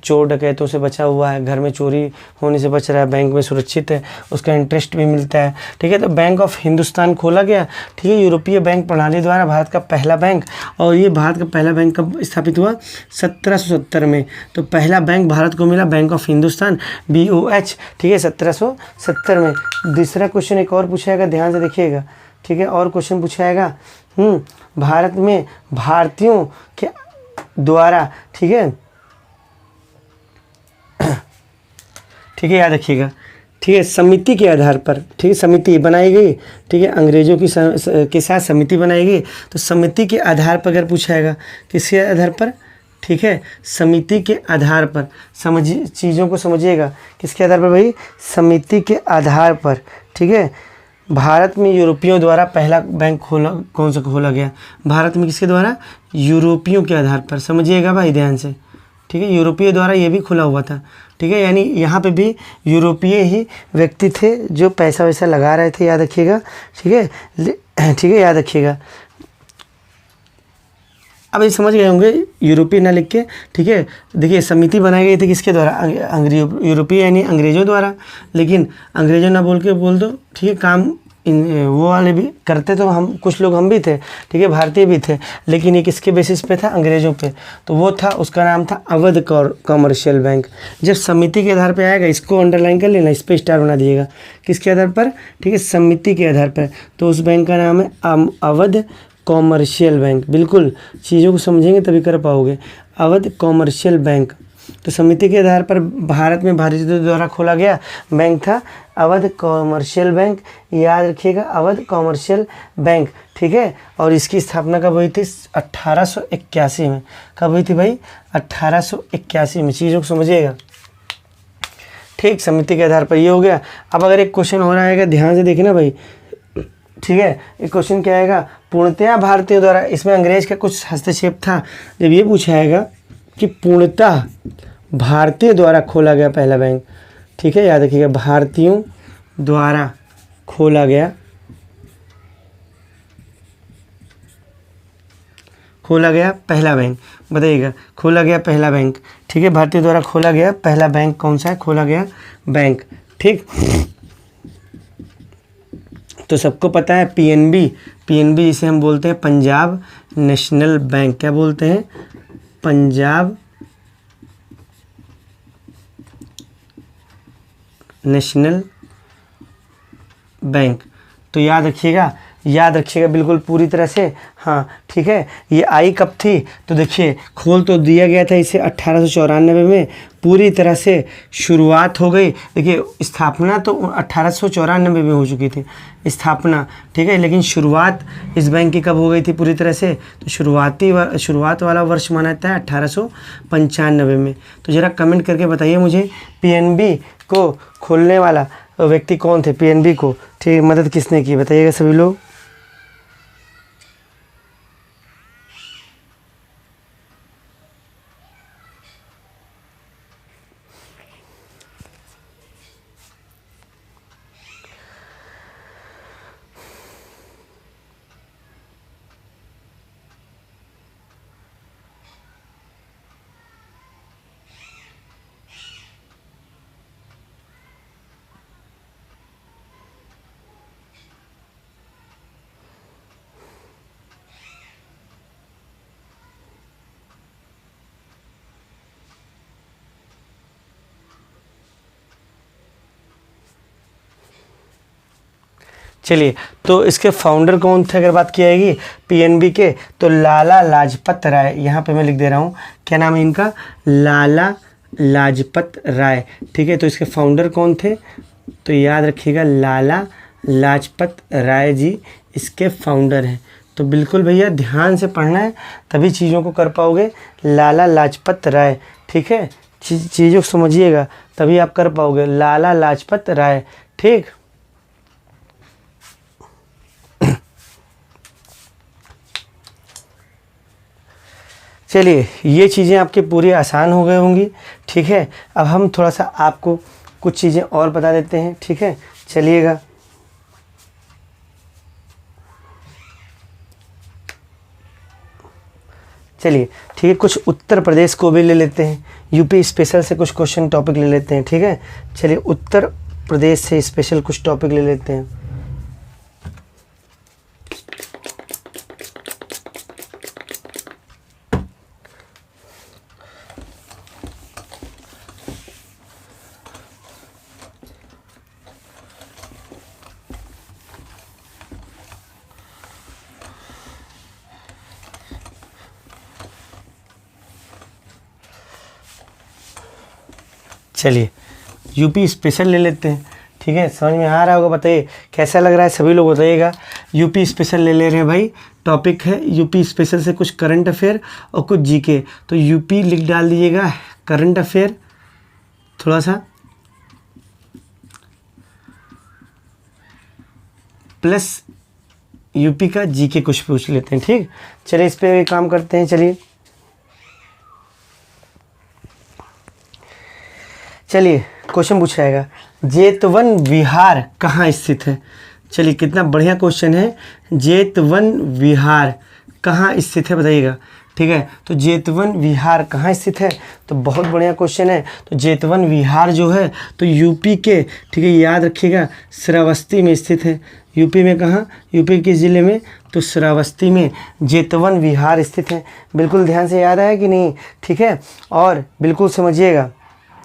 चोर डकैतों से बचा हुआ है, घर में चोरी होने से बच रहा है, बैंक में सुरक्षित है, उसका इंटरेस्ट भी मिलता है, ठीक है। तो बैंक ऑफ हिंदुस्तान खोला गया, ठीक है, यूरोपीय बैंक प्रणाली द्वारा भारत का पहला बैंक। और ये भारत का पहला बैंक कब स्थापित हुआ, 1770 में। तो पहला बैंक भारत को मिला बैंक ऑफ हिंदुस्तान, BOH, ठीक है, 1770 में। दूसरा क्वेश्चन एक और पूछाएगा, ध्यान से देखिएगा, ठीक है, और क्वेश्चन पूछाएगा, भारत में भारतीयों के द्वारा, ठीक है, ठीक है, याद रखिएगा, ठीक है, समिति के आधार पर, ठीक है, समिति बनाई गई, ठीक है, अंग्रेजों की के साथ समिति बनाई गई। तो समिति के आधार पर अगर पूछाएगा, किसके आधार पर, ठीक है, समिति के आधार पर, समझिए चीज़ों को समझिएगा, किसके आधार पर भाई, समिति के आधार पर, ठीक है। भारत में यूरोपियों द्वारा पहला बैंक कौन सा खोला गया, भारत में किसके द्वारा, यूरोपियों के आधार पर, समझिएगा भाई ध्यान से, ठीक है, यूरोपीय द्वारा ये भी खुला हुआ था, ठीक है, यानी यहाँ पे भी यूरोपीय ही व्यक्ति थे जो पैसा वैसा लगा रहे थे, याद रखिएगा, ठीक है, ठीक है, याद रखिएगा। अब ये समझ गए होंगे, यूरोपीय ना लिख के, ठीक है। देखिए समिति बनाई गई थी किसके द्वारा, यूरोपीय यानी अंग्रेज़ों द्वारा, लेकिन अंग्रेज़ों ना बोल के बोल दो, ठीक है, काम वो वाले भी करते, तो हम कुछ लोग हम भी थे, ठीक है, भारतीय भी थे, लेकिन ये किसके बेसिस पे था, अंग्रेज़ों पे। तो वो था, उसका नाम था अवध कॉमर्शियल बैंक। जब समिति के आधार पर आएगा, इसको अंडरलाइन कर लेना, इस पर स्टार बना दीजिएगा, किसके आधार पर, ठीक है, समिति के आधार पर। तो उस बैंक का नाम है अवध कॉमर्शियल बैंक। बिल्कुल चीज़ों को समझेंगे तभी कर पाओगे, अवध कॉमर्शियल बैंक। तो समिति के आधार पर भारत में भारतीयों द्वारा खोला गया बैंक था अवध कॉमर्शियल बैंक, याद रखिएगा, अवध कॉमर्शियल बैंक, ठीक है। और इसकी स्थापना कब हुई थी, 1881 में। कब हुई थी भाई, 1881 में, चीज़ों को समझिएगा, ठीक। समिति के आधार पर ये हो गया। अब अगर एक क्वेश्चन हो रहा है, ध्यान से देखना भाई, ठीक है, एक क्वेश्चन क्या आएगा, पूर्णतः भारतीयों द्वारा, इसमें अंग्रेज का कुछ हस्तक्षेप था। जब ये पूछाएगा कि पूर्णतः भारतीय द्वारा खोला गया पहला बैंक, ठीक है, याद रखिएगा, भारतीयों द्वारा खोला गया पहला बैंक, बताइएगा, खोला गया पहला बैंक, ठीक है, भारतीय द्वारा खोला गया पहला बैंक कौन सा है, खोला गया बैंक, ठीक। तो सबको पता है पीएनबी जिसे हम बोलते हैं पंजाब नेशनल बैंक, क्या बोलते हैं, पंजाब नेशनल बैंक। तो याद रखिएगा बिल्कुल पूरी तरह से, हाँ, ठीक है। ये आई कब थी, तो देखिए खोल तो दिया गया था इसे 1894 में, पूरी तरह से शुरुआत हो गई। देखिए स्थापना तो 1894 में हो चुकी थी स्थापना, ठीक है, लेकिन शुरुआत इस बैंक की कब हो गई थी पूरी तरह से, तो शुरुआत वाला वर्ष माना जाता है 1895 में। तो ज़रा कमेंट करके बताइए मुझे, पीएनबी को खोलने वाला व्यक्ति कौन थे, पीएनबी को, ठीक, मदद किसने की, बताइएगा सभी लोग। चलिए, तो इसके फाउंडर कौन थे अगर बात की जाएगी पीएनबी के, तो लाला लाजपत राय, यहाँ पे मैं लिख दे रहा हूँ, क्या नाम है इनका, लाला लाजपत राय, ठीक है। तो इसके फाउंडर कौन थे, तो याद रखिएगा लाला लाजपत राय जी इसके फाउंडर हैं, तो बिल्कुल भैया ध्यान से पढ़ना है, तभी चीज़ों को कर पाओगे। लाला लाजपत राय, ठीक है, चीज़ों को समझिएगा तभी आप कर पाओगे। लाला लाजपत राय, ठीक। चलिए, ये चीज़ें आपके पूरी आसान हो गई होंगी, ठीक है। अब हम थोड़ा सा आपको कुछ चीज़ें और बता देते हैं, ठीक है। चलिएगा, चलिए ठीक है, कुछ उत्तर प्रदेश को भी ले लेते हैं, यूपी स्पेशल से कुछ क्वेश्चन टॉपिक ले लेते हैं, ठीक है। चलिए, उत्तर प्रदेश से स्पेशल कुछ टॉपिक ले लेते हैं। चलिए, यूपी स्पेशल ले लेते हैं, ठीक है। समझ में आ रहा होगा, बताइए कैसा लग रहा है, सभी लोग बताइएगा। यूपी स्पेशल ले ले रहे हैं भाई, टॉपिक है यूपी स्पेशल से कुछ करंट अफेयर और कुछ जीके। तो यूपी लिख डाल दीजिएगा, करंट अफेयर थोड़ा सा, प्लस यूपी का जीके कुछ पूछ लेते हैं, ठीक। चलिए, इस पे काम करते हैं। चलिए क्वेश्चन पूछा जाएगा, जेतवन विहार कहाँ स्थित है। चलिए, कितना बढ़िया क्वेश्चन है, जेतवन विहार कहाँ स्थित है बताइएगा, ठीक है। तो जेतवन विहार कहाँ स्थित है, तो बहुत बढ़िया क्वेश्चन है। तो जेतवन विहार जो है तो यूपी के, ठीक है, याद रखिएगा, श्रावस्ती में स्थित है। यूपी में कहाँ, यूपी किस ज़िले में, तो श्रावस्ती में जेतवन विहार स्थित है। बिल्कुल ध्यान से याद आया कि नहीं, ठीक है। और बिल्कुल समझिएगा,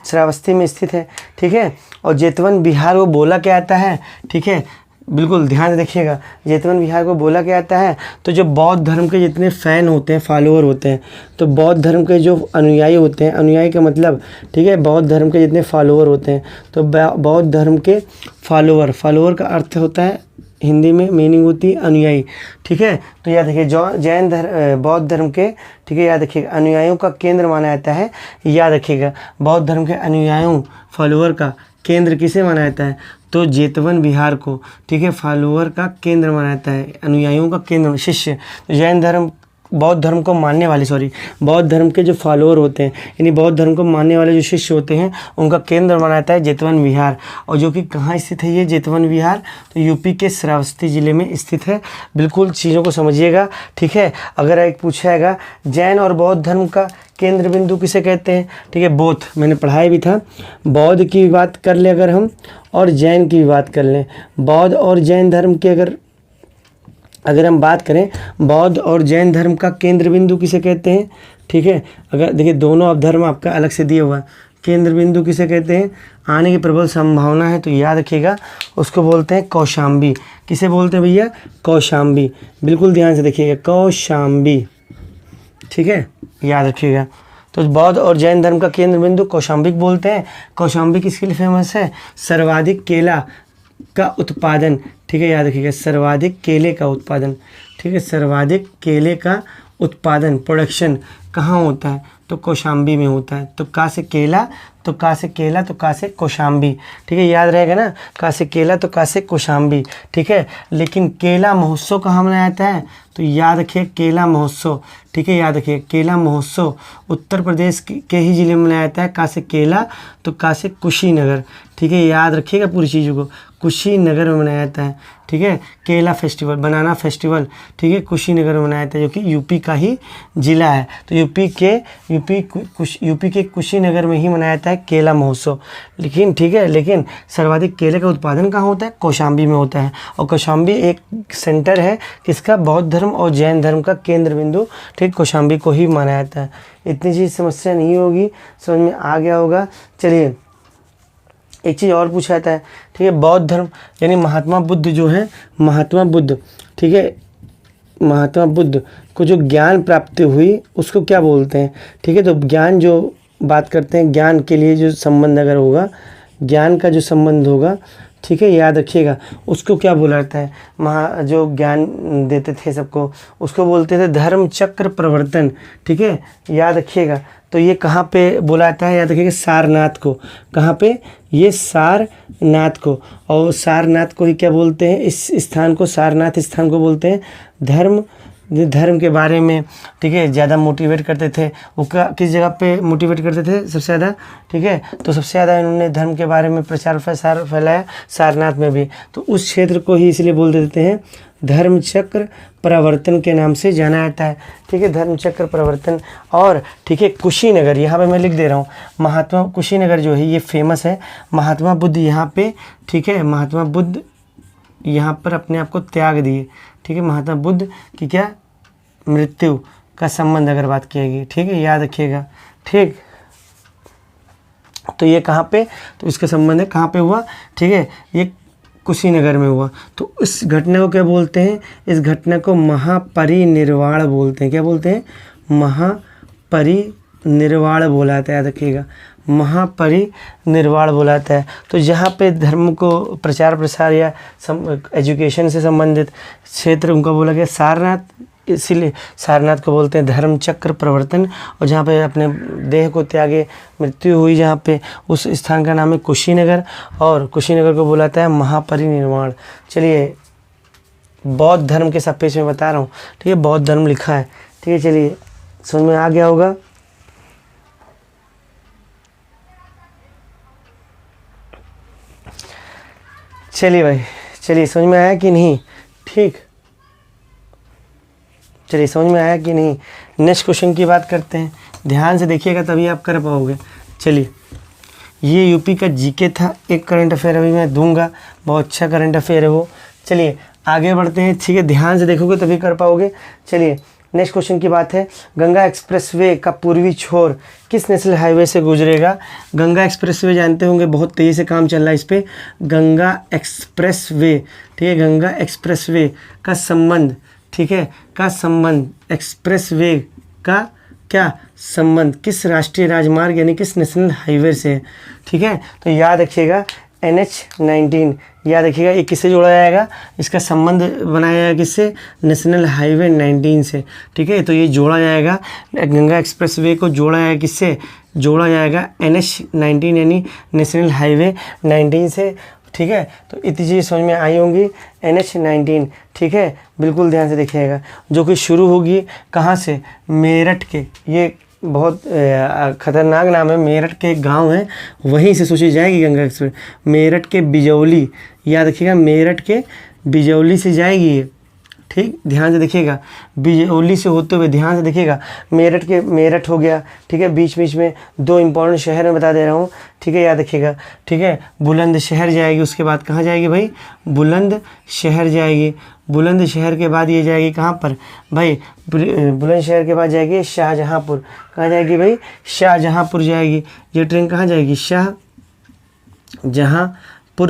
श्रावस्ती में स्थित है, ठीक है। और जेतवन विहार को बोला क्या आता है, ठीक है, बिल्कुल ध्यान से देखिएगा। जेतवन विहार को बोला क्या आता है, तो जो बौद्ध धर्म के जितने फ़ैन होते हैं, फॉलोअर होते हैं, तो बौद्ध धर्म के जो अनुयायी होते हैं, अनुयायी का मतलब, ठीक है, बौद्ध धर्म के जितने फॉलोअर होते हैं, तो बौद्ध धर्म के फॉलोअर का अर्थ होता है, हिंदी में मीनिंग होती है अनुयायी, ठीक है। तो याद रखिए, जैन धर्म, बौद्ध धर्म के, ठीक है, याद रखिएगा, अनुयायियों का केंद्र माना जाता है। याद रखिएगा, बौद्ध धर्म के अनुयायियों, फॉलोअर का केंद्र किसे माना जाता है, तो जेतवन विहार को, ठीक है, फॉलोअर का केंद्र माना जाता है, अनुयायियों का केंद्र, शिष्य। तो जैन धर्म, बौद्ध धर्म को मानने वाले, बौद्ध धर्म के जो फॉलोअर होते हैं, यानी बौद्ध धर्म को मानने वाले जो शिष्य होते हैं, उनका केंद्र माना जाता है जेतवन विहार। और जो कि कहाँ स्थित है ये जेतवन विहार, तो यूपी के श्रावस्ती ज़िले में स्थित है। बिल्कुल चीज़ों को समझिएगा, ठीक है। अगर एक पूछाएगा, जैन और बौद्ध धर्म का केंद्र बिंदु किसे कहते हैं, ठीक है, बोथ, मैंने पढ़ाया भी था। बौद्ध की बात कर ले अगर हम, और जैन की बात कर लें, बौद्ध और जैन धर्म के अगर हम बात करें, बौद्ध और जैन धर्म का केंद्र बिंदु किसे कहते हैं, ठीक है। अगर देखिए, दोनों अब धर्म आपका अलग से दिया हुआ है, केंद्र बिंदु किसे कहते हैं, आने की प्रबल संभावना है, तो याद रखिएगा, उसको बोलते हैं कौशाम्बी। किसे बोलते हैं भैया, कौशाम्बी। बिल्कुल ध्यान से देखिएगा, कौशाम्बी, ठीक है, याद रखिएगा। तो बौद्ध और जैन धर्म का केंद्र बिंदु कौशाम्बिक बोलते हैं। कौशाम्बी किसके लिए फेमस है, सर्वाधिक केला का उत्पादन, ठीक है, याद रखिएगा, सर्वाधिक केले का उत्पादन, ठीक है, सर्वाधिक केले का उत्पादन, प्रोडक्शन कहाँ होता है, तो कौशाम्बी में होता है। तो का से केला, तो का से केला, तो का से कौशाम्बी, ठीक है, याद रहेगा ना, का से केला तो का से कौशाम्बी, ठीक है। लेकिन केला महोत्सव कहाँ मनाया जाता है, तो याद रखिए, केला महोत्सव, ठीक है, याद रखिए, केला महोत्सव उत्तर प्रदेश के ही ज़िले में मनाया जाता है। का से केला, तो का से कुशीनगर, ठीक है, याद रखिएगा पूरी चीज़ों को, कुशीनगर में मनाया जाता है, ठीक है। केला फेस्टिवल, बनाना फेस्टिवल, ठीक है, कुशीनगर में मनाया जाता है, जो कि यूपी का ही ज़िला है। तो यूपी के कुशीनगर में ही मनाया जाता है केला महोत्सव। लेकिन ठीक है, लेकिन सर्वाधिक केले का उत्पादन कहाँ होता है, कौशाम्बी में होता है। और कौशाम्बी एक सेंटर है किसका, बौद्ध धर्म और जैन धर्म का केंद्र बिंदु, ठीक, कौशाम्बी को ही माना जाता है। इतनी चीज़ समस्या नहीं होगी, समझ में आ गया होगा। चलिए, एक चीज़ और पूछा जाता है, ठीक है, बौद्ध धर्म यानी महात्मा बुद्ध जो है, महात्मा बुद्ध, ठीक है, महात्मा बुद्ध को जो ज्ञान प्राप्ति हुई उसको क्या बोलते हैं, ठीक है। तो ज्ञान जो बात करते हैं, ज्ञान के लिए जो संबंध अगर होगा, ज्ञान का जो संबंध होगा, ठीक है, याद रखिएगा। उसको क्या बोला जाता है, जो ज्ञान देते थे सबको, उसको बोलते थे धर्म चक्र प्रवर्तन। ठीक है, याद रखिएगा। तो ये कहाँ पे बोला जाता है, याद रखिएगा, सारनाथ को। कहाँ पे, ये सारनाथ को। और सारनाथ को ही क्या बोलते हैं, इस स्थान को, सारनाथ स्थान को बोलते हैं धर्म के बारे में, ठीक है, ज़्यादा मोटिवेट करते थे। वो किस जगह पे मोटिवेट करते थे सबसे ज़्यादा, ठीक है, तो सबसे ज़्यादा इन्होंने धर्म के बारे में प्रचार प्रसार फैलाया सारनाथ में भी। तो उस क्षेत्र को ही इसलिए बोल देते हैं धर्म चक्र प्रवर्तन के नाम से जाना जाता है। ठीक है, धर्म चक्र प्रवर्तन। और ठीक है, कुशीनगर, यहाँ पे मैं लिख दे रहा हूँ, महात्मा कुशीनगर जो है ये फेमस है। महात्मा बुद्ध यहाँ पे, ठीक है, महात्मा बुद्ध यहाँ पर अपने आप को त्याग दिए। ठीक है, महात्मा बुद्ध की क्या, मृत्यु का संबंध अगर बात की गई, ठीक है, याद रखिएगा। ठीक, तो ये कहाँ पे, तो इसका संबंध है कहाँ पे हुआ, ठीक है, ये कुशीनगर में हुआ। तो इस घटना को क्या बोलते हैं, इस घटना को महापरिनिर्वाण बोलते हैं। क्या बोलते हैं, महापरिनिर्वाण बोला जाता है, याद रखिएगा, महापरिनिर्वाण बोला जाता है। तो जहाँ पे धर्म को प्रचार प्रसार या एजुकेशन से संबंधित क्षेत्र उनका बोला गया सारनाथ, इसीलिए सारनाथ को बोलते हैं धर्म चक्र प्रवर्तन। और जहाँ पे अपने देह को त्यागे मृत्यु हुई, जहाँ पे उस स्थान का नाम है कुशीनगर, और कुशीनगर को बोला जाता है महापरिनिर्वाण। चलिए, बौद्ध धर्म के सापेक्ष में बता रहा हूँ, ठीक है, बौद्ध धर्म लिखा है। ठीक है, चलिए, समझ में आ गया होगा। चलिए भाई, चलिए, समझ में आया कि नहीं, ठीक, चलिए, समझ में आया कि नहीं। नेक्स्ट क्वेश्चन की बात करते हैं, ध्यान से देखिएगा तभी आप कर पाओगे। चलिए, ये यूपी का जीके था, एक करंट अफेयर अभी मैं दूंगा, बहुत अच्छा करंट अफेयर है वो। चलिए आगे बढ़ते हैं, ठीक है, ध्यान से देखोगे तभी कर पाओगे। चलिए नेक्स्ट क्वेश्चन की बात है, गंगा एक्सप्रेसवे का पूर्वी छोर किस नेशनल हाईवे से गुजरेगा। गंगा एक्सप्रेसवे जानते होंगे, बहुत तेज़ी से काम चल रहा है इस पर, गंगा एक्सप्रेसवे। ठीक है, गंगा एक्सप्रेसवे का संबंध, ठीक है, का संबंध, एक्सप्रेसवे का क्या संबंध किस राष्ट्रीय राजमार्ग यानी किस नेशनल हाईवे से है। ठीक है, तो याद रखिएगा NH-19, याद रखिएगा ये किससे जोड़ा जाएगा, इसका संबंध बनाया जाएगा किससे, नेशनल हाईवे 19 से। ठीक है, तो ये जोड़ा जाएगा, गंगा एक्सप्रेसवे को जोड़ा जाएगा किससे, जोड़ा जाएगा NH-19 यानी नेशनल हाईवे 19 से। ठीक है, तो इतनी चीज़ समझ में आई होंगी, NH-19। ठीक है, बिल्कुल ध्यान से देखिएगा, जो कि शुरू होगी कहाँ से, मेरठ के, ये बहुत ख़तरनाक नाम है, मेरठ के एक गांव है वहीं से सोची जाएगी गंगा एक्सप्रेस, मेरठ के बिजौली, याद रखिएगा मेरठ के बिजौली से जाएगी ये। ठीक, ध्यान से देखिएगा, बिजौली से होते हुए ध्यान से देखिएगा, मेरठ हो गया। ठीक है, बीच बीच में दो इंपॉर्टेंट शहर मैं बता दे रहा हूँ। ठीक है, याद रखिएगा। ठीक है, बुलंदशहर जाएगी, उसके बाद कहाँ जाएगी भाई, बुलंदशहर जाएगी। बुलंदशहर के बाद ये जाएगी कहाँ पर भाई, बुलंदशहर के बाद जाएगी शाहजहाँपुर। कहाँ जाएगी भाई, शाहजहाँपुर जाएगी। ये ट्रेन कहाँ जाएगी, शाहजहाँपुर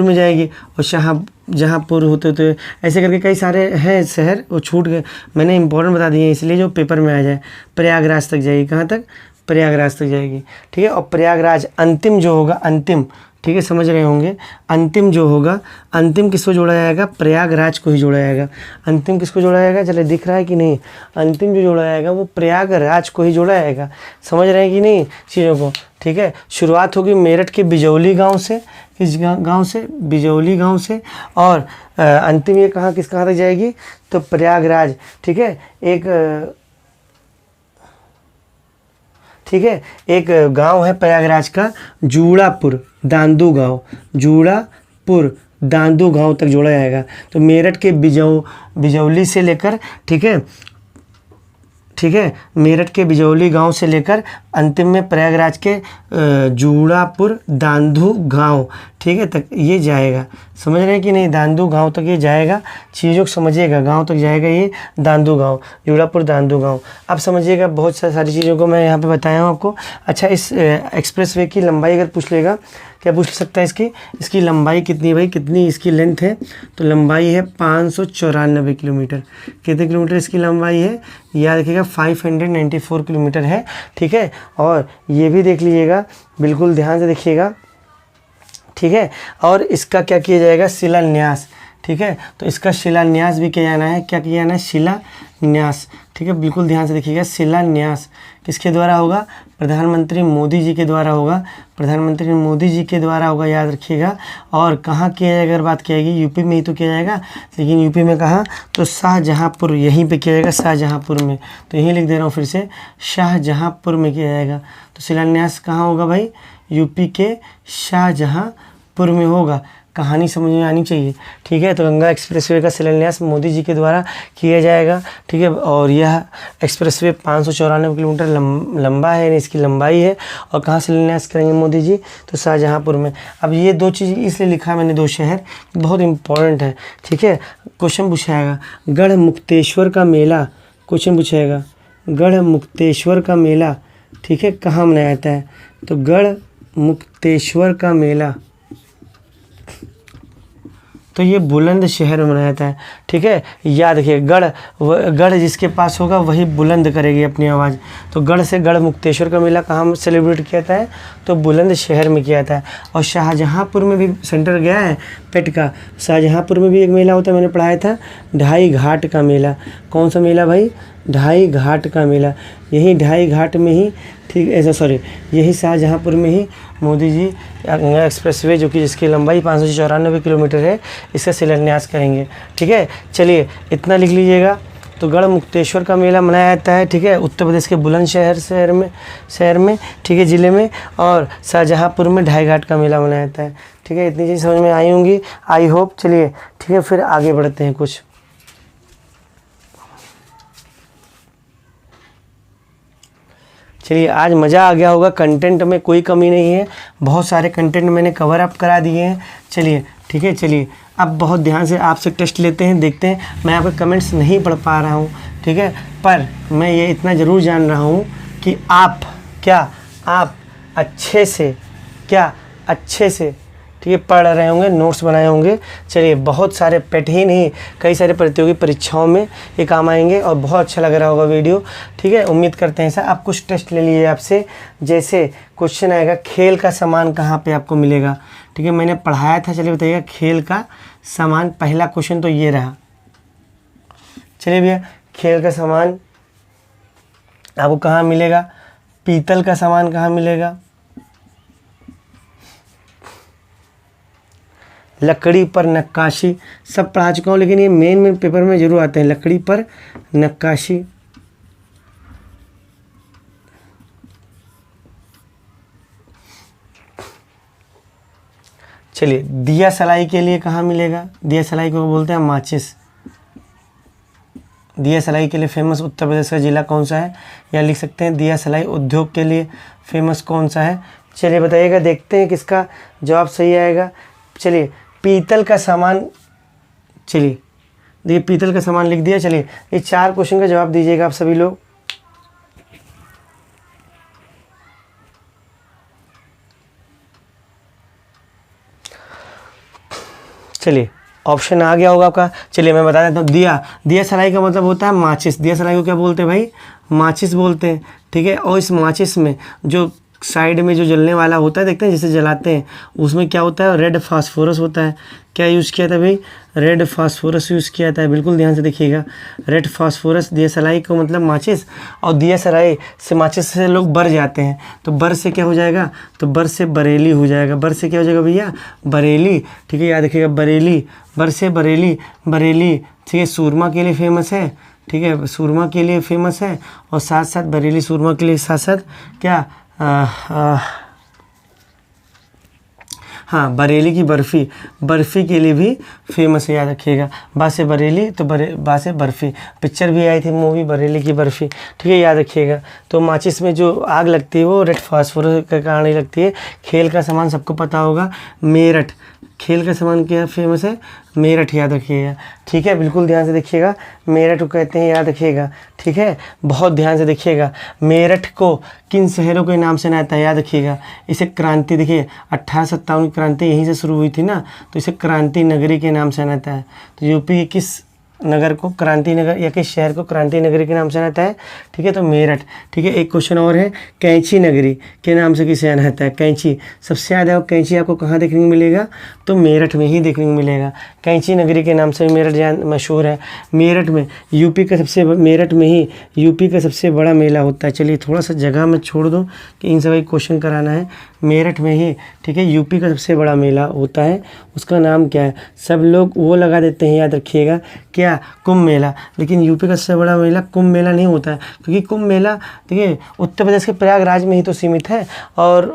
में जाएगी। और शाहजहाँपुर होते होते ऐसे करके कई सारे हैं शहर, वो छूट गए, मैंने इंपॉर्टेंट बता दिए इसलिए जो पेपर में आ जाए। प्रयागराज तक जाएगी, कहाँ तक, प्रयागराज तक जाएगी। ठीक है, और प्रयागराज अंतिम जो होगा, अंतिम, ठीक है, समझ रहे होंगे, अंतिम जो होगा, अंतिम किसको जोड़ा जाएगा, प्रयागराज को ही जोड़ा जाएगा। अंतिम किसको जोड़ा जाएगा, चले दिख रहा है कि नहीं, अंतिम जो जोड़ा जाएगा वो प्रयागराज को ही जोड़ा जाएगा। समझ रहे हैं कि नहीं चीज़ों को। ठीक है, शुरुआत होगी मेरठ के बिजौली गांव से, किस गांव से, बिजौली गांव से, और अंतिम ये कहाँ तक जाएगी, तो प्रयागराज। ठीक है, एक गांव है प्रयागराज का, जूड़ापुर दांदू गांव, जूड़ापुर दांदू गांव तक जोड़ा जाएगा। तो मेरठ के बिजौली से लेकर, ठीक है, मेरठ के बिजौली गांव से लेकर अंतिम में प्रयागराज के जूड़ापुर दांदू गांव, ठीक है, तक ये जाएगा। समझ रहे हैं कि नहीं, दांदू गांव तक ये जाएगा, चीज़ों को समझिएगा, गांव तक जाएगा ये दांदू गांव, जूड़ापुर दांदू गांव। अब समझिएगा, बहुत सारी चीज़ों को मैं यहाँ पे बताया हूँ आपको। अच्छा, इस एक्सप्रेसवे की लंबाई अगर पूछ लेगा, क्या पूछ सकता है इसकी लंबाई कितनी भाई, कितनी इसकी लेंथ है, तो लंबाई है 594 किलोमीटर। कितने किलोमीटर इसकी लंबाई है, याद रखिएगा 594 किलोमीटर है। ठीक है, और ये भी देख लीजिएगा, बिल्कुल ध्यान से देखिएगा, ठीक है। और इसका क्या किया जाएगा, शिलान्यास, ठीक है। तो इसका शिलान्यास भी किया जाना है, क्या किया जाना है, शिलान्यास, ठीक है। बिल्कुल ध्यान से देखिएगा, शिलान्यास किसके द्वारा होगा, प्रधानमंत्री मोदी जी के द्वारा होगा, प्रधानमंत्री मोदी जी के द्वारा होगा, याद रखिएगा। और कहाँ किया जाएगा, अगर बात की जाएगी यूपी में ही तो किया जाएगा, लेकिन यूपी में कहाँ, तो शाहजहाँपुर, यहीं पे किया जाएगा, शाहजहाँपुर में। तो यहीं लिख दे रहा हूँ फिर से, शाहजहाँपुर में किया जाएगा। तो शिलान्यास कहाँ होगा भाई, यूपी के शाहजहाँपुर में होगा। कहानी समझ में आनी चाहिए, ठीक है। तो गंगा एक्सप्रेसवे का शिलान्यास मोदी जी के द्वारा किया जाएगा, ठीक है। और यह एक्सप्रेसवे 594 किलोमीटर लंबा है, यानी इसकी लंबाई है। और कहाँ शिलान्यास करेंगे मोदी जी, तो शाहजहाँपुर में। अब ये दो चीज़ इसलिए लिखा मैंने, दो शहर बहुत इंपॉर्टेंट है, ठीक है। क्वेश्चन पूछाएगा, गढ़ मुक्तेश्वर का मेला, क्वेश्चन पूछाएगा, गढ़ मुक्तेश्वर का मेला, ठीक है, कहाँ मनाया जाता है, तो गढ़ मुक्तेश्वर का मेला, तो ये बुलंदशहर में मनाया जाता है, ठीक है। याद रखिए, गढ़ जिसके पास होगा वही बुलंद करेगी अपनी आवाज़। तो गढ़ से गढ़ मुक्तेश्वर का मेला कहाँ सेलिब्रेट किया जाता है, तो बुलंदशहर में किया जाता है। और शाहजहाँपुर में भी सेंटर गया है पेट का, शाहजहाँपुर में भी एक मेला होता है, मैंने पढ़ाया था, ढाई घाट का मेला। कौन सा मेला भाई, ढाई घाट का मेला। यही ढाई घाट में ही, ठीक ऐसा सॉरी, यही शाहजहाँपुर में ही मोदी जी गंगा एक्सप्रेसवे, जो कि जिसकी लंबाई 594 किलोमीटर है, इसका शिलान्यास करेंगे, ठीक है। चलिए इतना लिख लीजिएगा। तो गढ़ मुक्तेश्वर का मेला मनाया जाता है, ठीक है, उत्तर प्रदेश के बुलंदशहर शहर में, ठीक है, ज़िले में। और शाहजहाँपुर में ढाई घाट का मेला मनाया जाता है, ठीक है। इतनी चीज़ समझ में आई होंगी, आई होप। चलिए ठीक है, फिर आगे बढ़ते हैं कुछ। चलिए आज मज़ा आ गया होगा, कंटेंट में कोई कमी नहीं है, बहुत सारे कंटेंट मैंने कवर अप करा दिए हैं। चलिए ठीक है, चलिए अब बहुत ध्यान से आपसे टेस्ट लेते हैं, देखते हैं। मैं आपके कमेंट्स नहीं पढ़ पा रहा हूँ, ठीक है, पर मैं ये इतना ज़रूर जान रहा हूँ कि आप अच्छे से ठीक है पढ़ रहे होंगे, नोट्स बनाए होंगे। चलिए बहुत सारे पेट ही नहीं, कई सारे प्रतियोगी परीक्षाओं में ये काम आएंगे और बहुत अच्छा लग रहा होगा वीडियो, ठीक है। उम्मीद करते हैं ऐसा। आप कुछ टेस्ट ले लीजिए आपसे, जैसे क्वेश्चन आएगा, खेल का सामान कहाँ पे आपको मिलेगा, ठीक है, मैंने पढ़ाया था। चलिए बताइएगा, खेल का सामान, पहला क्वेश्चन तो ये रहा। चलिए भैया, खेल का सामान आपको कहाँ मिलेगा, पीतल का सामान कहाँ मिलेगा, लकड़ी पर नक्काशी, सब पढ़ा चुका हूँ, लेकिन ये मेन पेपर में जरूर आते हैं, लकड़ी पर नक्काशी। चलिए दिया सलाई के लिए कहाँ मिलेगा, दिया सलाई को बोलते हैं माचिस। दिया सलाई के लिए फेमस उत्तर प्रदेश का ज़िला कौन सा है, या लिख सकते हैं दिया सलाई उद्योग के लिए फेमस कौन सा है। चलिए बताइएगा, देखते हैं किसका जवाब सही आएगा। चलिए पीतल का सामान, चलिए देखिए पीतल का सामान लिख दिया। चलिए ये 4 क्वेश्चन का जवाब दीजिएगा आप सभी लोग। चलिए ऑप्शन आ गया होगा आपका। चलिए मैं बता देता हूँ, दिया सलाई का मतलब होता है माचिस। दिया सलाई को क्या बोलते हैं भाई, माचिस बोलते हैं, ठीक है। और इस माचिस में जो साइड में जो जलने वाला होता है, देखते हैं जिसे जलाते हैं, उसमें क्या होता है, रेड फास्फोरस होता है। क्या यूज़ किया था भाई, रेड फास्फोरस यूज़ किया था। बिल्कुल ध्यान से देखिएगा, रेड फास्फोरस। दिया सलाई को मतलब माचिस, और दिया सलाई से माचिस से लोग बर जाते हैं, तो बर से क्या हो जाएगा, तो बर से बरेली हो जाएगा। बर से क्या हो जाएगा भैया, बरेली, ठीक है, याद रखिएगा बरेली, बर से बरेली, बरेली, ठीक है। सूरमा के लिए फेमस है, ठीक है, सूरमा के लिए फेमस है, और साथ साथ बरेली सूरमा के लिए साथ साथ क्या, हाँ बरेली की बर्फ़ी के लिए भी फेमस है, याद रखिएगा। बासे बरेली तो बासे बर्फ़ी, पिक्चर भी आई थी मूवी बरेली की बर्फ़ी, ठीक है, याद रखिएगा। तो माचिस में जो आग लगती है वो रेड फास्फोरस के कारण ही लगती है। खेल का सामान सबको पता होगा, मेरठ। खेल का सामान क्या फेमस है, मेरठ, याद रखिएगा, ठीक है। बिल्कुल ध्यान से देखिएगा, मेरठ को कहते हैं, याद रखिएगा, ठीक है। बहुत ध्यान से देखिएगा, मेरठ को किन शहरों के नाम से नाता है, याद रखिएगा। इसे क्रांति, देखिए 1857 की क्रांति यहीं से शुरू हुई थी ना, तो इसे क्रांति नगरी के नाम से नाता है। तो यूपी के किस नगर को, क्रांति नगर या किस शहर को क्रांति नगरी के नाम से जाना है? ठीक है, तो मेरठ। ठीक है, एक क्वेश्चन और है, कैंची नगरी के नाम से किसे जाना जाता है? कैंची, सबसे ज़्यादा कैंची आपको कहाँ देखने को मिलेगा? तो मेरठ में ही देखने को मिलेगा। कैंची नगरी के नाम से मेरठ मशहूर है। मेरठ में यूपी का सबसे मेरठ में ही यूपी का सबसे बड़ा मेला होता है। चलिए थोड़ा सा जगह में छोड़ दो कि इन सभी क्वेश्चन कराना है। मेरठ में ही, ठीक है, यूपी का सबसे बड़ा मेला होता है, उसका नाम क्या है? सब लोग वो लगा देते हैं, याद रखिएगा, क्या? कुंभ मेला। लेकिन यूपी का सबसे बड़ा मेला कुंभ मेला नहीं होता है, क्योंकि कुंभ मेला देखिए उत्तर प्रदेश के प्रयागराज में ही तो सीमित है, और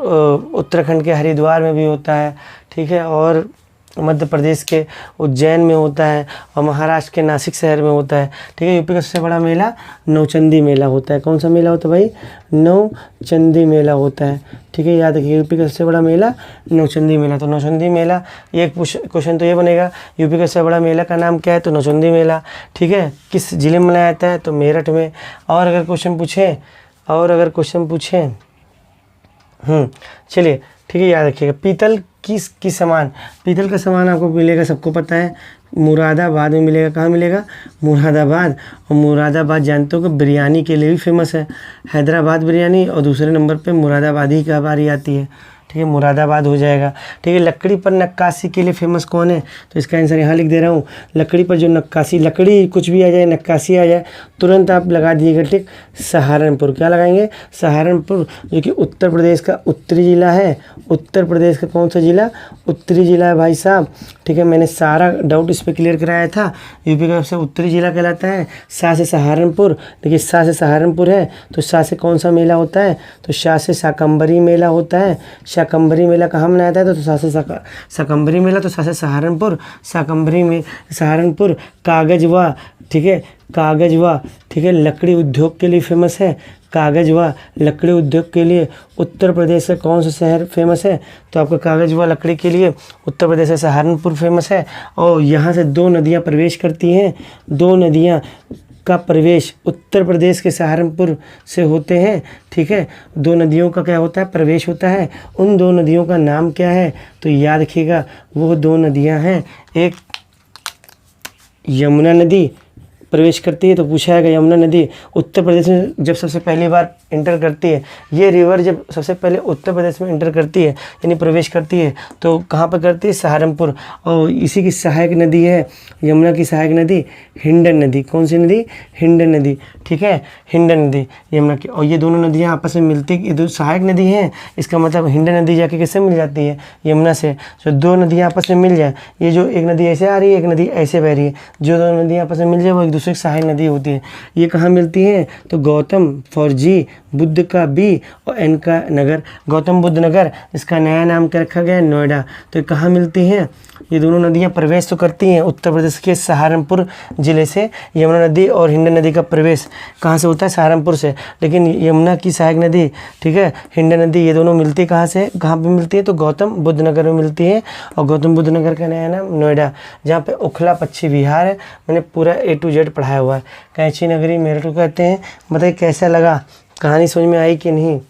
उत्तराखंड के हरिद्वार में भी होता है, ठीक है, और मध्य प्रदेश के उज्जैन में होता है, और महाराष्ट्र के नासिक शहर में होता है। ठीक है, यूपी का सबसे बड़ा मेला नौचंदी मेला होता है। कौन सा मेला होता है भाई? नौचंदी मेला होता है। ठीक है, याद रखिए, यूपी का सबसे बड़ा मेला नौचंदी मेला। तो नौचंदी मेला, एक क्वेश्चन तो ये बनेगा, यूपी का सबसे बड़ा मेला का नाम क्या है? तो नौचंदी मेला। ठीक है, किस जिले में मनाया जाता है? तो मेरठ में। और अगर क्वेश्चन पूछें चलिए, ठीक है, याद रखिएगा, पीतल की सामान, पीतल का सामान आपको मिलेगा, सबको पता है, मुरादाबाद में मिलेगा। कहाँ मिलेगा? मुरादाबाद। और मुरादाबाद जानते हो कि बिरयानी के लिए भी फेमस है, हैदराबाद बिरयानी, और दूसरे नंबर पे मुरादाबादी की बारी आती है। ठीक है, मुरादाबाद हो जाएगा। ठीक है, लकड़ी पर नक्काशी के लिए फेमस कौन है? तो इसका आंसर यहाँ लिख दे रहा हूँ, लकड़ी पर जो नक्काशी, लकड़ी कुछ भी आ जाए, नक्काशी आ जाए, तुरंत आप लगा दीजिएगा, ठीक, सहारनपुर। क्या लगाएंगे? सहारनपुर, जो कि उत्तर प्रदेश का उत्तरी जिला है। उत्तर प्रदेश का कौन सा जिला? उत्तरी जिला है भाई साहब। ठीक है, मैंने सारा डाउट इस पर क्लियर कराया था। यूपी का सबसे उत्तरी जिला कहलाता है। सा से सहारनपुर, देखिए सा से सहारनपुर है, तो सा से कौन सा मेला होता है? तो सा से शाकंभरी मेला होता है। शाकंभरी मेला कहाँ मनाया जाता है? तो सा से शाकंभरी मेला, तो सा से सहारनपुर, शाकंभरी में सहारनपुर। कागजवा, ठीक है, कागजवा, ठीक है, लकड़ी उद्योग के लिए फेमस है। कागजवा लकड़ी उद्योग के लिए उत्तर प्रदेश से कौन सा शहर फेमस है? तो आपका कागजवा लकड़ी के लिए उत्तर प्रदेश से सहारनपुर फेमस है। और यहाँ से दो नदियाँ प्रवेश करती हैं, दो नदियाँ का प्रवेश उत्तर प्रदेश के सहारनपुर से होते हैं। ठीक है, दो नदियों का क्या होता है? प्रवेश होता है। उन दो नदियों का नाम क्या है? तो याद रखिएगा, वो दो नदियां हैं, एक यमुना नदी प्रवेश करती है, तो पूछा है कि यमुना नदी उत्तर प्रदेश में जब सबसे पहली बार इंटर करती है, ये रिवर जब सबसे पहले उत्तर प्रदेश में इंटर करती है, यानी प्रवेश करती है, तो कहाँ पर करती है? सहारनपुर। और इसी की सहायक नदी है, यमुना की सहायक नदी हिंडन नदी। कौन सी नदी? हिंडन नदी। ठीक है, हिंडन नदी यमुना की। और ये दोनों नदियाँ आपस में मिलती, ये दो सहायक नदी हैं, इसका मतलब हिंडन नदी जाके किससे मिल जाती है? यमुना से। जो दो नदियाँ आपस में मिल जाए, ये जो एक नदी ऐसे आ रही है, एक नदी ऐसे बह रही है, जो दो नदियाँ आपस में मिल जाए वो एक दूसरे की सहायक नदी होती है। ये कहाँ मिलती हैं? तो गौतम फॉर जी, बुद्ध का बी, और एन का नगर, गौतम बुद्ध नगर, इसका नया नाम क्या रखा गया है? नोएडा। तो कहाँ मिलती हैं? ये दोनों नदियाँ प्रवेश तो करती हैं उत्तर प्रदेश के सहारनपुर जिले से। यमुना नदी और हिंडन नदी का प्रवेश कहाँ से होता है? सहारनपुर से। लेकिन यमुना की सहायक नदी, ठीक है, हिंडन नदी, ये दोनों मिलती कहाँ से, कहाँ पे मिलती है? तो गौतम बुद्ध नगर में मिलती है। और गौतम बुद्ध नगर का नया नाम नोएडा, जहाँ पे उखला पक्षी विहार है। मैंने पूरा A to Z पढ़ाया हुआ है। कैंची नगरी मेरठ को कहते हैं। बताइए कैसा लगा, कहानी समझ में आई कि नहीं?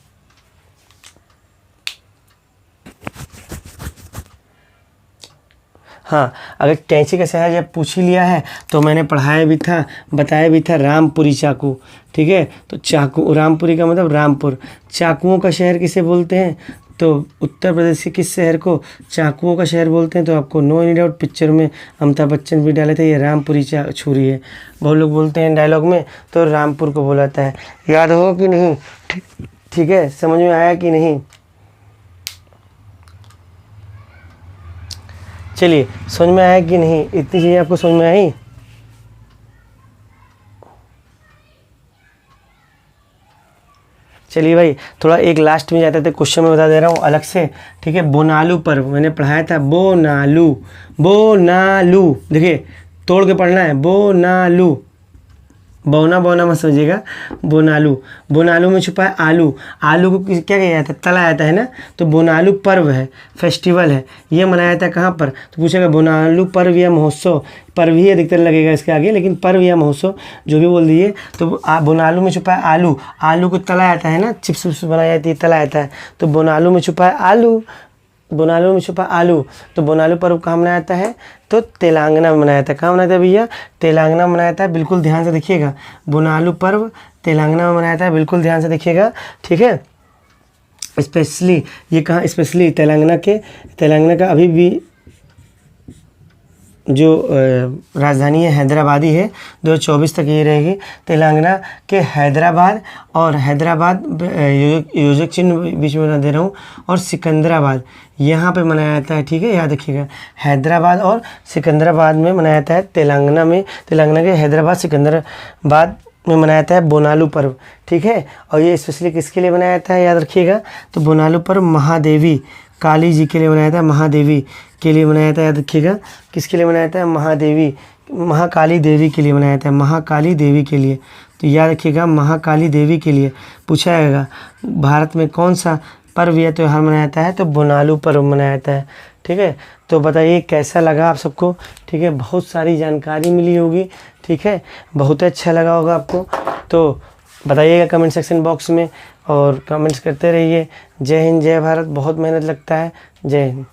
हाँ, अगर कैंची का शहर जब पूछ ही लिया है तो मैंने पढ़ाया भी था, बताया भी था, रामपुरी चाकू। ठीक है, तो चाकू, रामपुरी का मतलब रामपुर। चाकुओं का शहर किसे बोलते हैं? तो उत्तर प्रदेश के किस शहर को चाकुओं का शहर बोलते हैं? तो आपको नो एनी डाउट, पिक्चर में अमिताभ बच्चन भी डाले थे, ये रामपुरी छुरी है। बहुत लोग बोलते हैं डायलॉग में, तो रामपुर को बोला जाता है। याद हो कि नहीं? ठीक है, समझ में आया कि नहीं? चलिए, समझ में आया कि नहीं? इतनी चीज़ें आपको समझ में आई? चलिए भाई, थोड़ा एक लास्ट में जाते थे, क्वेश्चन में बता दे रहा हूँ अलग से। ठीक है, बोनालू पर्व मैंने पढ़ाया था। बोनालू, बोनालू, देखिए तोड़ के पढ़ना है। बोनालू, बौना बौना मत समझिएगा। बोनालू, बोनालू में छुपा है आलू। आलू को क्या किया जाता है? तला जाता है ना। तो बोनालू पर्व है, फेस्टिवल है, ये मनाया जाता है कहाँ पर? तो पूछेगा बोनालू पर्व या महोत्सव, पर्व ही अधिकतर लगेगा इसके आगे, लेकिन पर्व या महोत्सव जो भी बोल दीजिए। तो बोनालू में छुपा है आलू। आलू को तला जाता है ना, चिप्स बनाई जाती है, तला जाता है। तो बोनालू में छुपा है आलू। बोनालू में छुपा आलू, तो बोनालू पर्व कहाँ मनाया जाता है? तो तेलंगाना में मनाया जाता है। कहाँ मनाया जाता है भैया? तेलंगाना में मनाया जाता है। बिल्कुल ध्यान से देखिएगा, बोनालू पर्व तेलंगाना में मनाया जाता है, बिल्कुल ध्यान से देखिएगा, ठीक है। स्पेशली ये कहाँ? स्पेशली तेलंगाना का अभी भी जो राजधानी है हैदराबादी है, 2024 तक ये रहेगी। तेलंगाना के हैदराबाद और हैदराबाद योजक चिन्ह बीच में बना दे रहा हूँ, और सिकंदराबाद यहाँ पे मनाया जाता है, ठीक है, याद रखिएगा। हैदराबाद और सिकंदराबाद में मनाया जाता है, तेलंगाना में, तेलंगाना के हैदराबाद सिकंदराबाद में मनाया जाता है बोनालू पर्व, ठीक है। और ये स्पेशली किसके लिए मनाया जाता है, याद रखिएगा। तो बोनालू पर्व महादेवी काली जी के लिए मनाया जाता है, महादेवी के लिए मनाया जाता है, याद रखिएगा। किसके लिए मनाया जाता है? महादेवी, महाकाली देवी के लिए मनाया जाता है, महाकाली देवी के लिए। तो याद रखिएगा, महाकाली देवी के लिए पूछा जाएगा भारत में कौन सा पर्व या त्यौहार मनाया जाता है? तो बोनालू पर्व मनाया जाता है, ठीक है। तो बताइए कैसा लगा आप सबको, ठीक है। बहुत सारी जानकारी मिली होगी, ठीक है, बहुत अच्छा लगा होगा आपको। तो बताइएगा कमेंट सेक्शन बॉक्स में, और कमेंट्स करते रहिए। जय हिंद, जय भारत। बहुत मेहनत लगता है। जय हिंद।